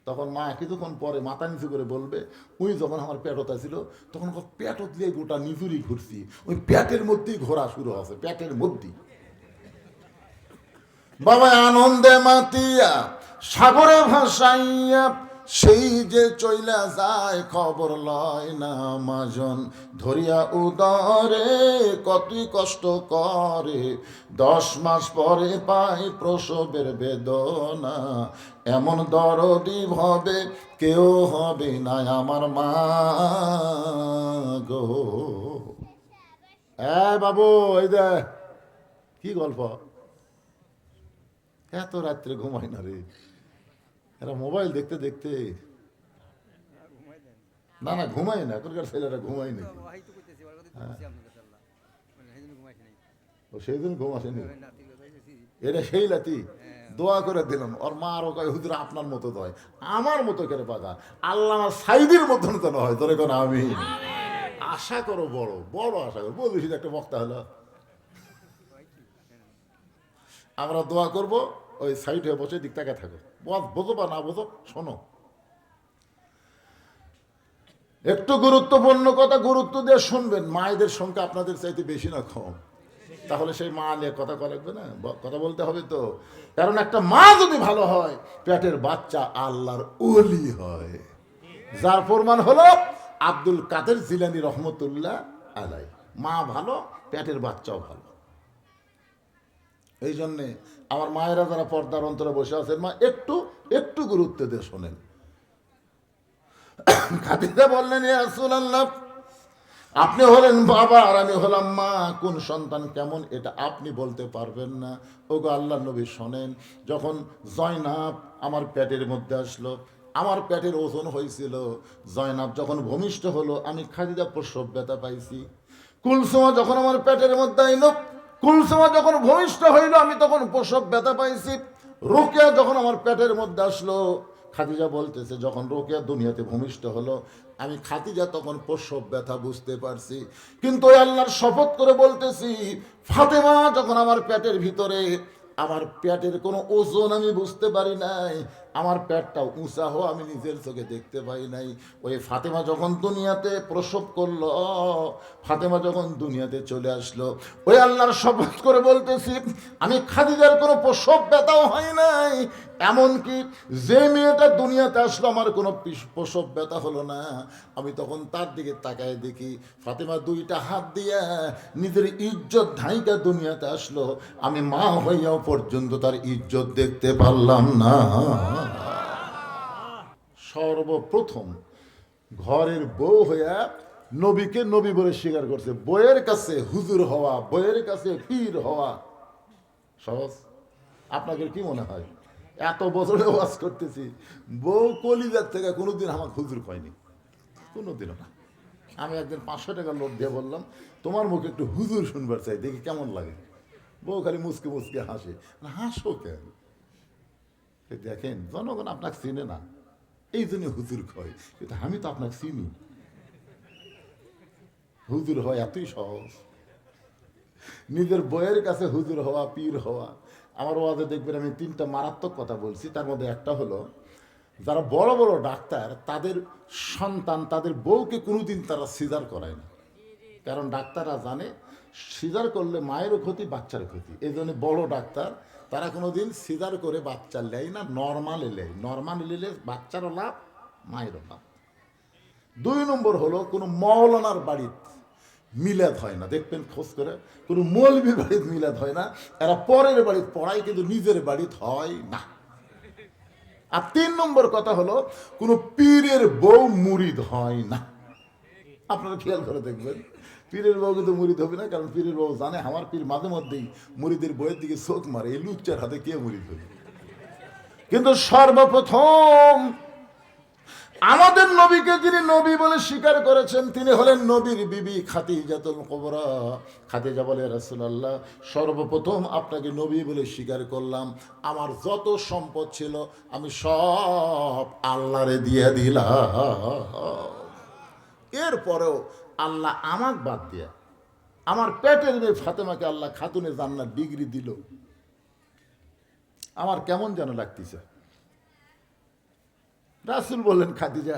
তখন মা কিছুক্ষণ পরে মাথা নিচু করে বলবে, ওই যখন আমার পেটতা ছিল তখন পেটত দিয়ে গোটা নিজুরি ঘুরছি, ওই পেটের মধ্যেই ঘোরা শুরু হচ্ছে, পেটের মধ্যেই। বাবা আনন্দে মাতিয়া সাগরে ভাসাইয়া সেই যে চইলা যায়, খবর লয় না মাজন ধরিয়া উদরে, কতই কষ্ট করে 10 মাস পরে পায় প্রসবের বেদনা, এমন দরদি ভাবে কেউ হবে না আমার মা গো। বাবু এই দে কি গল্প, এত রাত্রে ঘুমায় না রে এরা, মোবাইল দেখতে দেখতে। না না ঘুমায় না, এখনকার ছেলেরা ঘুমায় নাকি? ও সেই দিন ঘুম আসেনি, এটা সেই লাতি। দোয়া করে দিলাম, ওর মা আরো কয়, হুজুর আপনার মতো নয়, আমার মতো করে পাকা, আল্লামা সাইদির মতন তো নয়। তোরে কোন আমি আশা করো, বড় বড় আশা করো, বলিস একটা বক্তা হলো। আমরা দোয়া করব, ওই সাইড হয়ে বসে দিক তাকে থাকো, বোঝো বা না বোঝো শোনো। একটু গুরুত্বপূর্ণ কথা গুরুত্ব দিয়ে শুনবেন। মায়েদের সংখ্যা আপনাদের চাইতে বেশি না কম? তাহলে সেই মা নিয়ে কথা লাগবে না, কথা বলতে হবে তো। কারণ একটা মা যদি ভালো হয়, পেটের বাচ্চা আল্লাহর ওলি হয়, যার প্রমাণ হলো আব্দুল কাদের জিলানী রহমতুল্লাহ আলাই। মা ভালো, পেটের বাচ্চাও ভালো। এই জন্যে আমার মায়েরা যারা পর্দার অন্তরে বসে আছেন, মা একটু একটু গুরুত্ব দিয়ে শোনেন। খাদিজা বললেন, ইয়া রাসূলুল্লাহ আপনি হলেন বাবা আর আমি হলাম মা, কোন সন্তান কেমন এটা আপনি বলতে পারবেন না। ওগো আল্লাহর নবী শোনেন, যখন জয়নাব আমার পেটের মধ্যে আসলো, আমার পেটের ওজন হয়েছিল, জয়নাব যখন ভূমিষ্ঠ হলো, আমি খাদিজা প্রসব ব্যথা পাইছি। কুলসুমা যখন আমার পেটের মধ্যে আইলো, কুলসুমা যখন ভূমিষ্ঠ হইল, আমি তখন প্রসব ব্যথা পাইছি। রোকেয়া যখন আমার পেটের মধ্যে আসলো, খাদিজা বলতেছে যখন রোকেয়া দুনিয়াতে ভূমিষ্ঠ হলো, আমি খাদিজা তখন প্রসব ব্যথা বুঝতে পারছি। কিন্তু ওই আল্লাহর শপথ করে বলতেছি, ফাতেমা যখন আমার পেটের ভিতরে, আমার পেটের কোনো ওজন আমি বুঝতে পারি নাই, আমার পেটটা উঁচা হো আমি নিজের চোখে দেখতে পাই নাই। ওই ফাতেমা যখন দুনিয়াতে প্রসব করলো, ফাতেমা যখন দুনিয়াতে চলে আসলো, ওই আল্লাহর শপথ করে বলতেছি, আমি খাদিজার কোনো প্রসব ব্যথাও হয় নাই। এমনকি যে মেয়েটা দুনিয়াতে আসলো, আমার কোনো প্রসব ব্যথা হলো না। আমি তখন তার দিকে তাকায় দেখি, ফাতেমা 2টা হাত দিয়ে নিজের ইজ্জত ঢাইকা দুনিয়াতে আসলো, আমি মা হইয়াও পর্যন্ত তার ইজ্জত দেখতে পারলাম না। সর্বপ্রথম ঘরের বউ হইয়া নবীকে নবী বলে স্বীকার করছে। বইয়ের কাছে হুজুর হওয়া, বইয়ের কাছে পীর হওয়া সহজ? আপনাদের কি মনে হয়? এত বছরে ওয়াজ করতেছি, বউ কলিজার থেকে কোনোদিন আমাকে হুজুর পাইনি, কোনোদিনও না। আমি একদিন 500 টাকা লোক দিয়ে বললাম, তোমার মুখে একটু হুজুর শুনবার চাই, দেখি কেমন লাগে। বউ খালি মুসকে মুসকে হাসে। হাসো কেন? দেখেন জনগণ আপনাকে চিনে না, এই জন্য হুজুর কয়, কিন্তু আমি তো আপনাকে চিনি। হুজুর হয় এতই সহজ। নিজের বইয়ের কাছে হুজুর হওয়া, পীর হওয়া। আমার ওয়াজে দেখবেন আমি 3টা মারাত্মক কথা বলছি, তার মধ্যে একটা হলো যারা বড় বড় ডাক্তার তাদের সন্তান, তাদের বউকে কোনোদিন তারা সিজার করায় না, কারণ ডাক্তাররা জানে সিজার করলে মায়েরও ক্ষতি, বাচ্চার ক্ষতি। এই জন্য বড় ডাক্তার তারা কোনোদিন সিজার করে বাচ্চা নেয় না, নর্মাল এলে, নর্মাল এলে বাচ্চারও লাভ, মায়েরও লাভ। 2 নম্বর হলো কোনো মৌলানার বাড়িতে মিলাদ হয় না, দেখবেন খোঁজ করে কোনো মৌলবীর বাড়িতে মিলাদ হয় না। এরা পরের বাড়িতে পড়ায়, কিন্তু নিজের বাড়িতে হয় না। আর 3 নম্বর কথা হলো কোনো পীরের বউ মুরিদ হয় না। আপনারা খেয়াল করে দেখবেন, পীরের বউ কিন্তু মুরিদ হবে না, কারণ পীরের বউ জানে আমার পীর মাঝে মধ্যেই মুরিদের বইয়ের দিকে চোখ মারে, এই লুচ্চার হাতে কে মুরিদ হবে। কিন্তু সর্বপ্রথম আমাদের নবীকে যিনি নবী বলে স্বীকার করেছেন তিনি হলেন নবীর বিবি খাদিজাতুল কুবরা। খাদিজা বলে, রাসূলুল্লাহ, সর্বপ্রথম আপনাকে নবী বলে স্বীকার করলাম, আমার যত সম্পদ ছিল আমি সব আল্লাহরে দিয়ে দিলাম। এরপরেও আল্লাহ আমাকে বাদ দিয়া আমার পেটের মেয়ে ফাতেমাকে আল্লাহ খাতুনে জান্নাত ডিগ্রি দিল। আমার কেমন যেন লাগতেছে। রাসূল বললেন, খাদিজা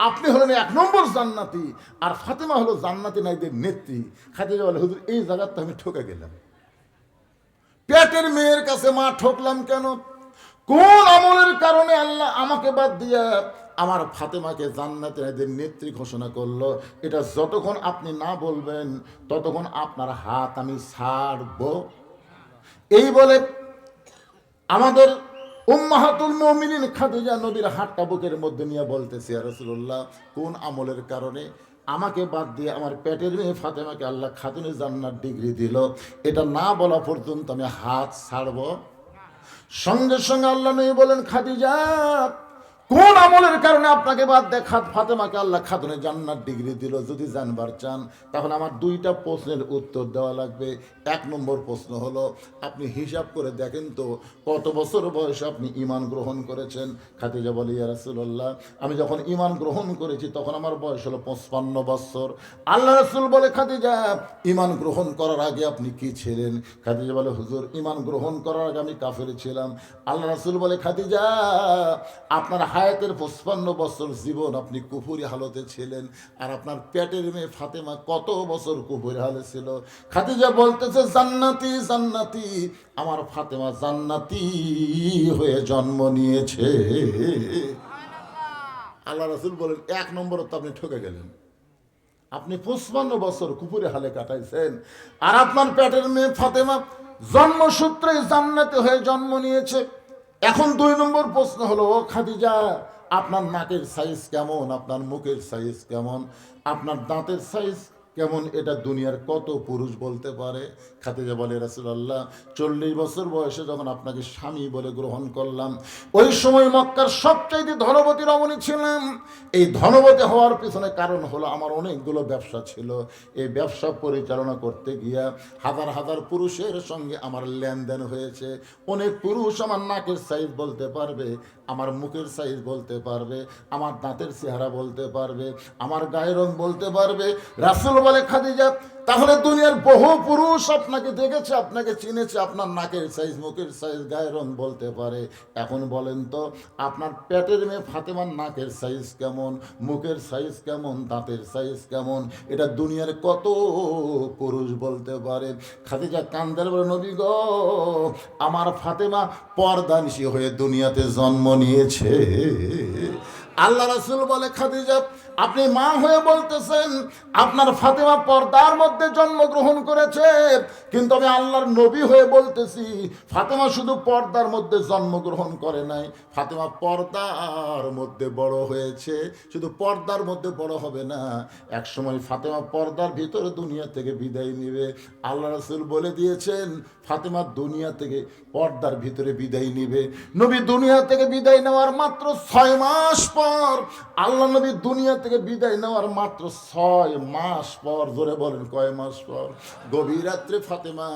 আপনি হলেন 1 নম্বর জান্নাতি, আর ফাতেমা হলো জান্নাতি নারীদের নেত্রী। খাদিজা বলে, হুজুর এই জায়গাতে আমি ঠকে গেলাম, পেটের মেয়ের কাছে মা ঠকলাম কেন? কোন আমলের কারণে আল্লাহ আমাকে বাদ দিয়া আমার ফাতেমাকে জান্নাতি নারীদের নেত্রী ঘোষণা করলো? এটা যতক্ষণ আপনি না বলবেন ততক্ষণ আপনার হাত আমি ছাড়ব। এই বলে আমাদের উম্মাহাতুল মুমিনিন খাদিজা নবীর হাতটা বুকের মধ্যে নিয়ে বলতেছে, ইয়া রাসূলুল্লাহ, কোন আমলের কারণে আমাকে বাদ দিয়ে আমার পেটের মেয়ে ফাতেমাকে আল্লাহ খাতুনে জান্নাত ডিগ্রি দিল? এটা না বলা পর্যন্ত আমি হাত ছাড়ব। সঙ্গে সঙ্গে আল্লাহ নবী বলেন, খাদিজা কোন আমলের কারণে আপনাকে বাদ দিয়ে ফাতেমাকে আল্লাহ খাতুনে জান্নাত ডিগ্রি দিল? যদি জানবার চান তাহলে আমার 2টা প্রশ্নের উত্তর দেওয়া লাগবে। 1 নম্বর প্রশ্ন হলো, আপনি হিসাব করে দেখেন তো কত বছর বয়সে আপনি ঈমান গ্রহণ করেছেন? খাদিজা বলে, ইয়া রাসূলুল্লাহ, আমি যখন ঈমান গ্রহণ করেছি তখন আমার বয়স হলো 55 বছর। আল্লাহ রাসূল বলে, খাদিজা ঈমান গ্রহণ করার আগে আপনি কি ছিলেন? খাদিজা বলে, হুজুর ঈমান গ্রহণ করার আগে আমি কাফের ছিলাম। আল্লাহ রাসূল বলে, খাদিজা আপনার হায়াতের 55 বছর জীবন আপনি কুফরি হালতে ছিলেন, আর আপনার পেটের মেয়ে ফাতেমা কত বছর কুফরি হালে ছিল? খাদিজা বলতেছে, জান্নাতি জান্নাতি, আমার ফাতেমা জান্নাতি হয়ে জন্ম নিয়েছে। আল্লাহ রাসূল বলেন, 1 নম্বর তো আপনি ঠকে গেলেন। আপনি 55 বছর কুফরি হালে কাটাইছেন, আর আপনার পেটের মেয়ে ফাতেমা জন্মসূত্রে জান্নাতি হয়ে জন্ম নিয়েছে। এখন 2 নম্বর প্রশ্ন হলো, ও খাদিজা আপনার নাকের সাইজ কেমন, আপনার মুখের সাইজ কেমন, আপনার দাঁতের সাইজ কেমন? এটা দুনিয়ার কত পুরুষ বলতে পারে? খাদিজা বলে, রাসূলুল্লাহ 40 বছর বয়সে যখন আপনাকে স্বামী বলে গ্রহণ করলাম, ওই সময় মক্কার সবচাইতে ধনবতী রমণী ছিলাম। এই ধনবতী হওয়ার পিছনে কারণ হলো আমার অনেকগুলো ব্যবসা ছিল। এই ব্যবসা পরিচালনা করতে গিয়া হাজার হাজার পুরুষের সঙ্গে আমার লেনদেন হয়েছে। অনেক পুরুষ আমার নাকের সাইজ বলতে পারবে, আমার মুখের সাইজ বলতে পারবে, আমার দাঁতের চেহারা বলতে পারবে, আমার গায়ের রং বলতে পারবে। রাসূল বলে, খাদিজা তাহলে দুনিয়ার বহু পুরুষ আপনাকে দেখেছে, আপনাকে চিনেছে, আপনার নাকের সাইজ, মুখের সাইজ, গায়ের রং বলতে পারে। এখন বলেন তো আপনার পেটের মেয়ে ফাতেমার নাকের সাইজ কেমন, মুখের সাইজ কেমন, দাঁতের সাইজ কেমন? এটা দুনিয়ার কত পুরুষ বলতে পারে? খাদিজা কান্দের বলে, নবী গো, আমার ফাতেমা পর্দানিশী হয়ে দুনিয়াতে জন্ম নিয়েছে। আল্লাহ রাসূল বলে, খাদিজা আপনি মা হয়ে বলতেছেন আপনার ফাতেমা পর্দার মধ্যে জন্মগ্রহণ করেছে, কিন্তু আমি আল্লাহর নবী হয়ে বলতেছি ফাতেমা শুধু পর্দার মধ্যে জন্মগ্রহণ করে নাই, ফাতেমা পর্দার মধ্যে বড় হয়েছে। শুধু পর্দার মধ্যে বড় হবে না, এক সময় ফাতেমা পর্দার ভিতরে দুনিয়া থেকে বিদায় নেবে। আল্লাহ রাসূল বলে দিয়েছেন ফাতেমা দুনিয়া থেকে পর্দার ভিতরে বিদায় নেবে। নবী দুনিয়া থেকে বিদায় নেওয়ার মাত্র 6 মাস পর আল্লাহ নবী দুনিয়া থেকে বিদায় নেওয়ার মাত্র 6 মাস পর, জোরে বলেন কয় মাস পর, গভীর রাত্রে ফাতেমা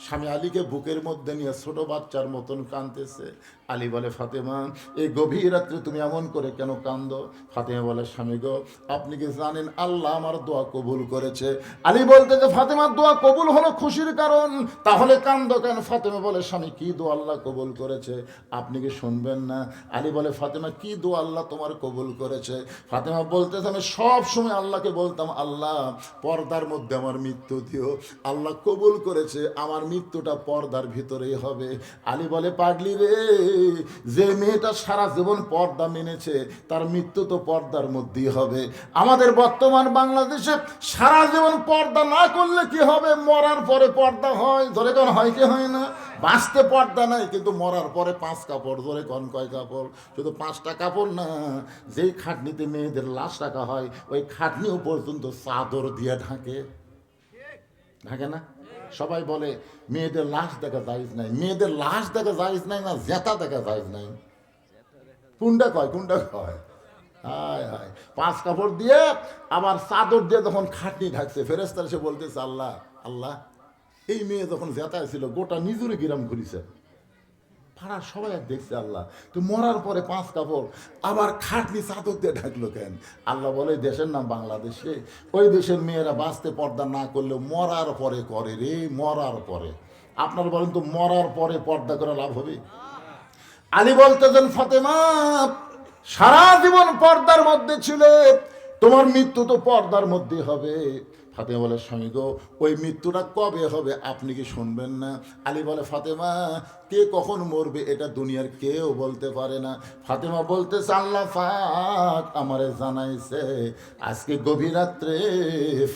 স্বামী আলীকে বুকের মধ্যে নিয়ে ছোট বাচ্চার মতন কাঁদতেছে। আলী বলে, ফাতেমা এই গভীর রাত্রে তুমি এমন করে কেন কান্দো? ফাতেমা বলে, স্বামী গো, আপনি কি জানেন আল্লাহ আমার দোয়া কবুল করেছে? আলী বলতে যে ফাতেমার দোয়া কবুল হলো খুশির কারণ, তাহলে কান্দো কেন? ফাতেমা বলে, স্বামী কি দোয়া আল্লাহ কবুল করেছে আপনি কি শুনবেন না? আলী বলে, ফাতেমা কি দোয়া আল্লাহ তোমার কবুল করেছে? ফাতেমা বলতেছে, আমি সব সময় আল্লাহকে বলতাম, আল্লাহ পর্দার মধ্যে আমার মৃত্যু দিও। আল্লাহ কবুল করেছে, আমার মৃত্যুটা পর্দার ভিতরেই হবে। আলী বলে, পাগলি রে, যে মেয়েটা সারা জীবন পর্দা মেনেছে তার মৃত্যু তো পর্দার মধ্যেই হবে। আমাদের বর্তমান বাংলাদেশে সারা জীবন পর্দা না করলে কি হবে? মরার পরে পর্দা হয়, ধরে কোন হয় কি হয় না? বাঁচতে পর্দা নাই, কিন্তু মরার পরে 5 কাপড়, ধরে কোন কয় কাপড়? শুধু 5টা কাপড় না, যেই খাটনিতে মেয়েদের লাশ রাখা হয় ওই খাটনিও পর্যন্ত চাদর দিয়ে ঢাকে, ঢাকে না? সবাই বলে মেয়েদের লাশ দেখা জায়েজ নাই। মেয়েদের লাশ দেখা জায়েজ নাই না, জেতা দেখা জায়েজ নাই? কোনটা কয়? হায় হায়, 5 কাপড় দিয়ে আবার চাদর দিয়ে যখন খাটনি ঢাকছে, ফেরেশতারা এসে বলতেছে, আল্লাহ আল্লাহ, এই মেয়ে যখন জেতায় ছিল গোটা নিজুরে গিরাম ঘুরিছে, পাড়ার সবাই আর দেখছে, আল্লাহ তুই মরার পরে 5 কাপড় আবার খাটনি চাদর দিয়ে ঢাকলো কেন? আল্লাহ বলে, দেশের নাম বাংলাদেশে, ওই দেশের মেয়েরা বাঁচতে পর্দা না করলে মরার পরে করে রে, মরার পরে। আপনারা বলেন তো, মরার পরে পর্দা করে লাভ হবে? আলী বলতেছেন, ফাতেমা সারা জীবন পর্দার মধ্যে ছিল, তোমার মৃত্যু তো পর্দার মধ্যে হবে। ফাতেমা বলে, স্বামী গো, ওই মৃত্যুটা কবে হবে আপনি কি শুনবেন না? আলী বলে, ফাতেমা কে কখন মরবে এটা দুনিয়ার কেউ বলতে পারে না। ফাতেমা বলতেছে, আল্লাহ পাক আমারে জানাইছে আজকে গভীর রাত্রে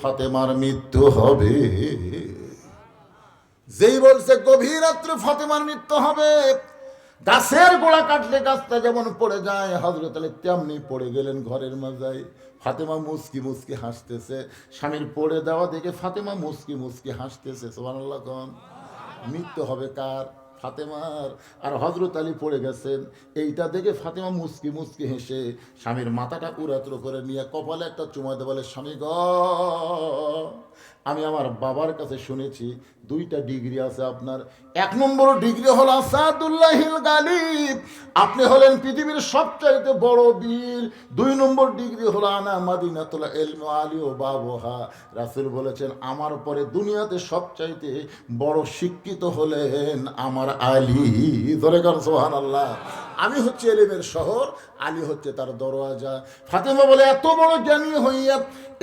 ফাতেমার মৃত্যু হবে। যেই বলছে গভীর রাত্রে ফাতেমার মৃত্যু হবে, গাছের গোড়া কাটলে গাছটা যেমন পড়ে যায়, হযরত আলী তেমনি পড়ে গেলেন ঘরের মাজায়। ফাতেমা মুচকি মুচকি হাসতেছে, স্বামীর পড়ে দেওয়া দেখে ফাতেমা মুচকি মুচকি হাসতেছে। সুবহানাল্লাহ কোন? মৃত্যু হবে কার? ফাতেমার। আর হযরত আলী পড়ে গেছেন, এইটা দেখে ফাতেমা মুচকি মুচকি হেসে স্বামীর মাথাটা উড়াত্র করে নিয়ে কপালে একটা চুমা দিয়ে বলে, স্বামী গ, আমি আমার বাবার কাছে শুনেছি 2টা ডিগ্রি আছে আপনার। 1 নম্বর ডিগ্রি হলো আসাদুল্লাহিল গালিব, আপনি হলেন পৃথিবীর সবচাইতে বড় বীর। 2 নম্বর ডিগ্রি হলো আনা মাদিনাতুল ইলমি আলী ও বাবুহা, রাসূল বলেছেন আমার পরে দুনিয়াতে সবচাইতে বড় শিক্ষিত হলেন আমার আলী। ধরে কর সুবহানাল্লাহ। আমি হচ্ছে ইলমের শহর, আলী হচ্ছে তার দরওয়াজা। ফাতেমা বলে, এত বড় জ্ঞানী হইয়া,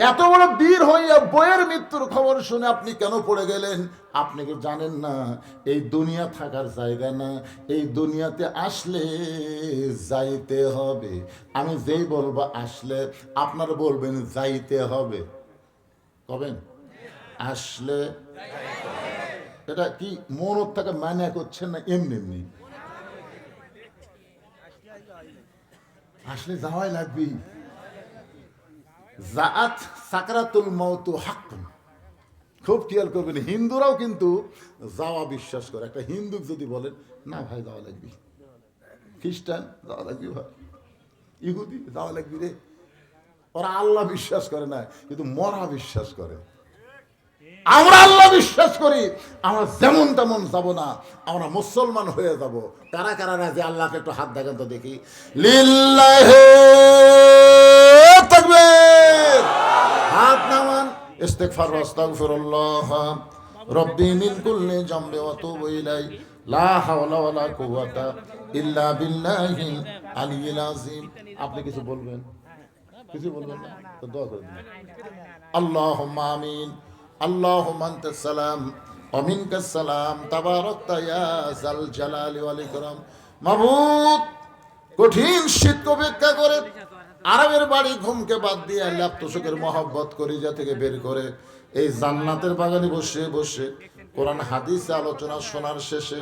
এত বড় বীর হইয়া বইয়ের মৃত্যুর খবর শুনে আপনি কেন পড়ে গেলেন? আপনি কি জানেন না এই দুনিয়া থাকার জায়গা না, এই দুনিয়াতে আসলে যাইতে হবে। আমি যেই বলবো আসলে, আপনারা বলবেন যাইতে হবে, কবেন? আসলে এটা কি মনত থেকে মানে করছেন না এমনি এমনি? আসলে যাওয়াই লাগবে। জাআত সাকরাতুল মাউত হাক্কুন। খুব খেয়াল করবেন, হিন্দুরাও কিন্তু যাওয়া বিশ্বাস করে। একটা হিন্দু যদি বলেন না ভাই যাওয়া লাগবে, খ্রিস্টান যাওয়া লাগবে, ভাই ইহুদি যাওয়া লাগবে রে, ওরা আল্লাহ বিশ্বাস করে না, কিন্তু মরা বিশ্বাস করে। আমরা আল্লাহ বিশ্বাস করি, আমরা যেমন তেমন যাব না, আমরা মুসলমান হয়ে যাব। কারা কারা রাজি আল্লাহকে একটু হাত দেখেন তো দেখি। লিল্লাহি তাকবীর। হাত নামান। ইস্তিগফার আস্তাগফিরুল্লাহ রব্বি মিন কুল্লি জামবি ওয়া তুবু ইলাই লা হাওলা ওয়ালা কুওয়াতা ইল্লা বিল্লাহিল আলিয়্যিল আযীম। আপনি কিছু বলবেন? কিছু বলবেন না তো দোয়া করে দিন। আল্লাহুম্মা আমিন। আল্লাহুম্মা আনতাস সালাম ওয়া মিনকাস সালাম তাবারাকতা ইয়া যাল জালালি ওয়াল ইকরাম। মাবুদ, কঠিন শীত অপেক্ষা করে আরবের বাড়ি ঘুমকে বাদ দিয়ে আল্লাহ তোষকের মহব্বত কলিজা থেকে বের করে এই জান্নাতের বাগানে বসে বসে কোরআন হাদিস আলোচনা শোনার শেষে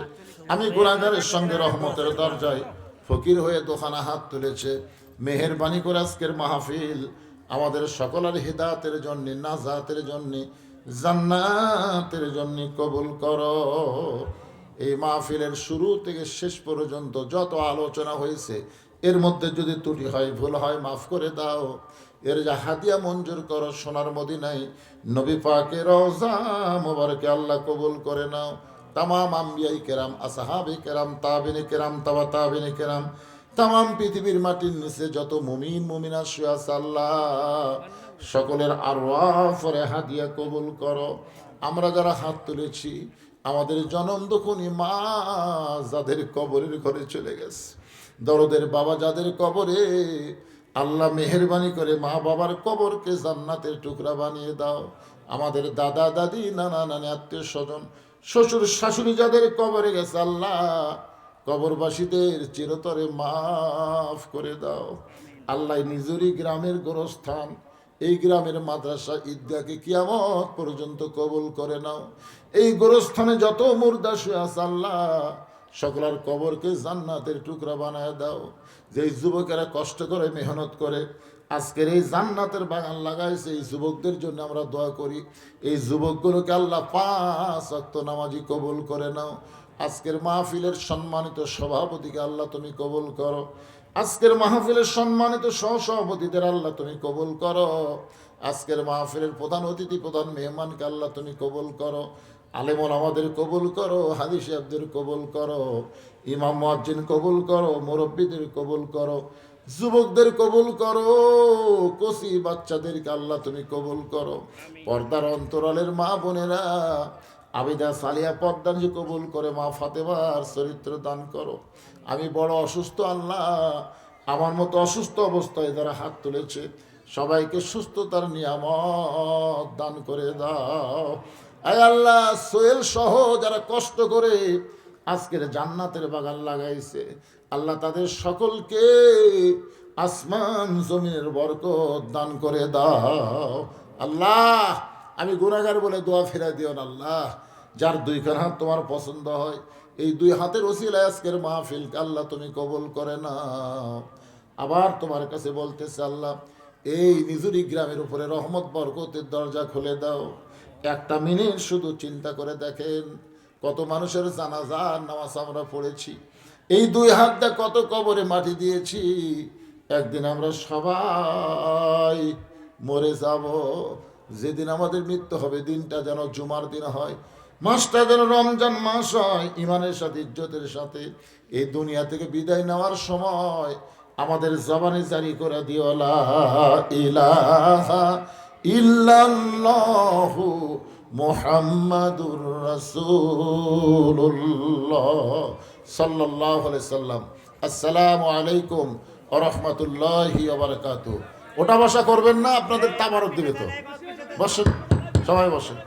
আমি গুনাহগারের সঙ্গে রহমতের দরজায় ফকির হয়ে দোকানা হাত তুলেছে। মেহেরবানি করে আজকের মাহফিল আমাদের সকলের হিদায়াতের জন্য, নাজাতের জন্য, জান্নাতের জন্য কবুল করো। এই মাহফিলের শুরু থেকে শেষ পর্যন্ত যত আলোচনা হয়েছে এর মধ্যে যদি ত্রুটি হয়, ভুল হয়, মাফ করে দাও। এর যা হাদিয়া মঞ্জুর করো সোনার মদিনায় নবী পাকের রওজা মোবারকে আল্লাহ কবুল করে নাও। তামাম আম্বিয়াই কেরাম, আসহাবে কেরাম, তাবিনে কেরাম, তাবা তাবিনে কেরাম, তামাম পৃথিবীর মাটির নিচে যত মুমিন মুমিনা শুয়ে আছে আল্লাহ সকলের আরওয়াফরে হাদিয়া কবুল করো। আমরা যারা হাত তুলেছি আমাদের জনম দুঃখী মা যাদের কবরের ঘরে চলে গেছে, দরদের বাবা যাদের কবরে, আল্লাহ মেহেরবানি করে মা বাবার কবরকে জান্নাতের টুকরা বানিয়ে দাও। আমাদের দাদা দাদি নানা নানি আত্মীয় স্বজন শ্বশুর শাশুড়ি যাদের কবরে গেছে আল্লাহ কবরবাসীদের চিরতরে মাফ করে দাও। আল্লাহ নিজেরই গ্রামের গোরস্থান, এই গ্রামের মাদ্রাসা ঈদগাহকে কিয়ামত পর্যন্ত কবুল করে নাও। এই গোরস্থানে যত মুর্দা শুয়ে আছে আল্লাহ সকলের কবরকে জান্নাতের টুকরা বানায় দাও। যেই যুবকেরা কষ্ট করে মেহনত করে আজকের এই জান্নাতের বাগান লাগাইছে, এই যুবকদের জন্য আমরা দোয়া করি। এই যুবকগুলোকে আল্লাহ 5 ওয়াক্ত নামাজি কবুল করে নাও। আজকের মাহফিলের সম্মানিত সভাপতিকে আল্লাহ তুমি কবুল করো। আজকের মাহফিলের সম্মানিত সহসভাপতিদের আল্লাহ তুমি কবুল করো। আজকের মাহফিলের প্রধান অতিথি প্রধান মেহমানকে আল্লাহ তুমি কবুল করো। আলেমন আমাদের কবুল করো, হাদিস সাহেবদের কবুল করো, ইমাম মুয়াজ্জিন কবুল করো, মুরব্বীদের কবুল করো, যুবকদের কবুল করো, কচি বাচ্চাদেরকে আল্লাহ তুমি কবুল করো। পর্দার অন্তরালের মা বোনেরা আবিদা সালিয়া পদ্মাঞ্জি কবুল করে, মা ফাতেমার চরিত্র দান করো। আমি বড় অসুস্থ আল্লাহ, আমার মতো অসুস্থ অবস্থায় যারা হাত তুলেছে সবাইকে সুস্থতার নিয়ামত দান করে দাও। আয় আল্লাহ সোহেল সহ যারা কষ্ট করে আজকের জান্নাতের বাগান লাগাইছে আল্লাহ তাদের সকলকে আসমান জমিনের বরকত দান করে দাও। আল্লাহ আমি গুনাহগার বলে দোয়া ফিরাই দিও না আল্লাহ। যার 2 হাত তোমার পছন্দ হয় এই 2 হাতের ওসিলায় আজকের মাহফিলকে আল্লাহ তুমি কবুল করে নাও। আবার তোমার কাছে বলতেছে আল্লাহ এই নিজুরি গ্রামের উপরে রহমত বরকতের দরজা খুলে দাও। একটা মিনিট শুধু চিন্তা করে দেখেন কত মানুষের জানাজার নামাজ আমরা পড়েছি, এই 2 হাত দিয়ে কত কবরে মাটি দিয়েছি। একদিন আমরা সবাই মরে যাব, যেদিন আমাদের মৃত্যু হবে দিনটা যেন জুমার দিন হয়, মাসটা যেন রমজান মাস হয়। ইমানের সাথে ইজ্জতের সাথে এই দুনিয়া থেকে বিদায় নেওয়ার সময় আমাদের জবানে জারি করে দিও লা ইলাহা ইল্লাল্লাহু মুহাম্মাদুর রাসূলুল্লাহ সাল্লাল্লাহু আলাইহি সাল্লাম। আসসালামু আলাইকুম ওয়া রাহমাতুল্লাহি ওয়া বারাকাতুহু। ওটা বসা করবেন না, আপনাদের তাবারক দিবে তো। বসেন, সবাই বসেন।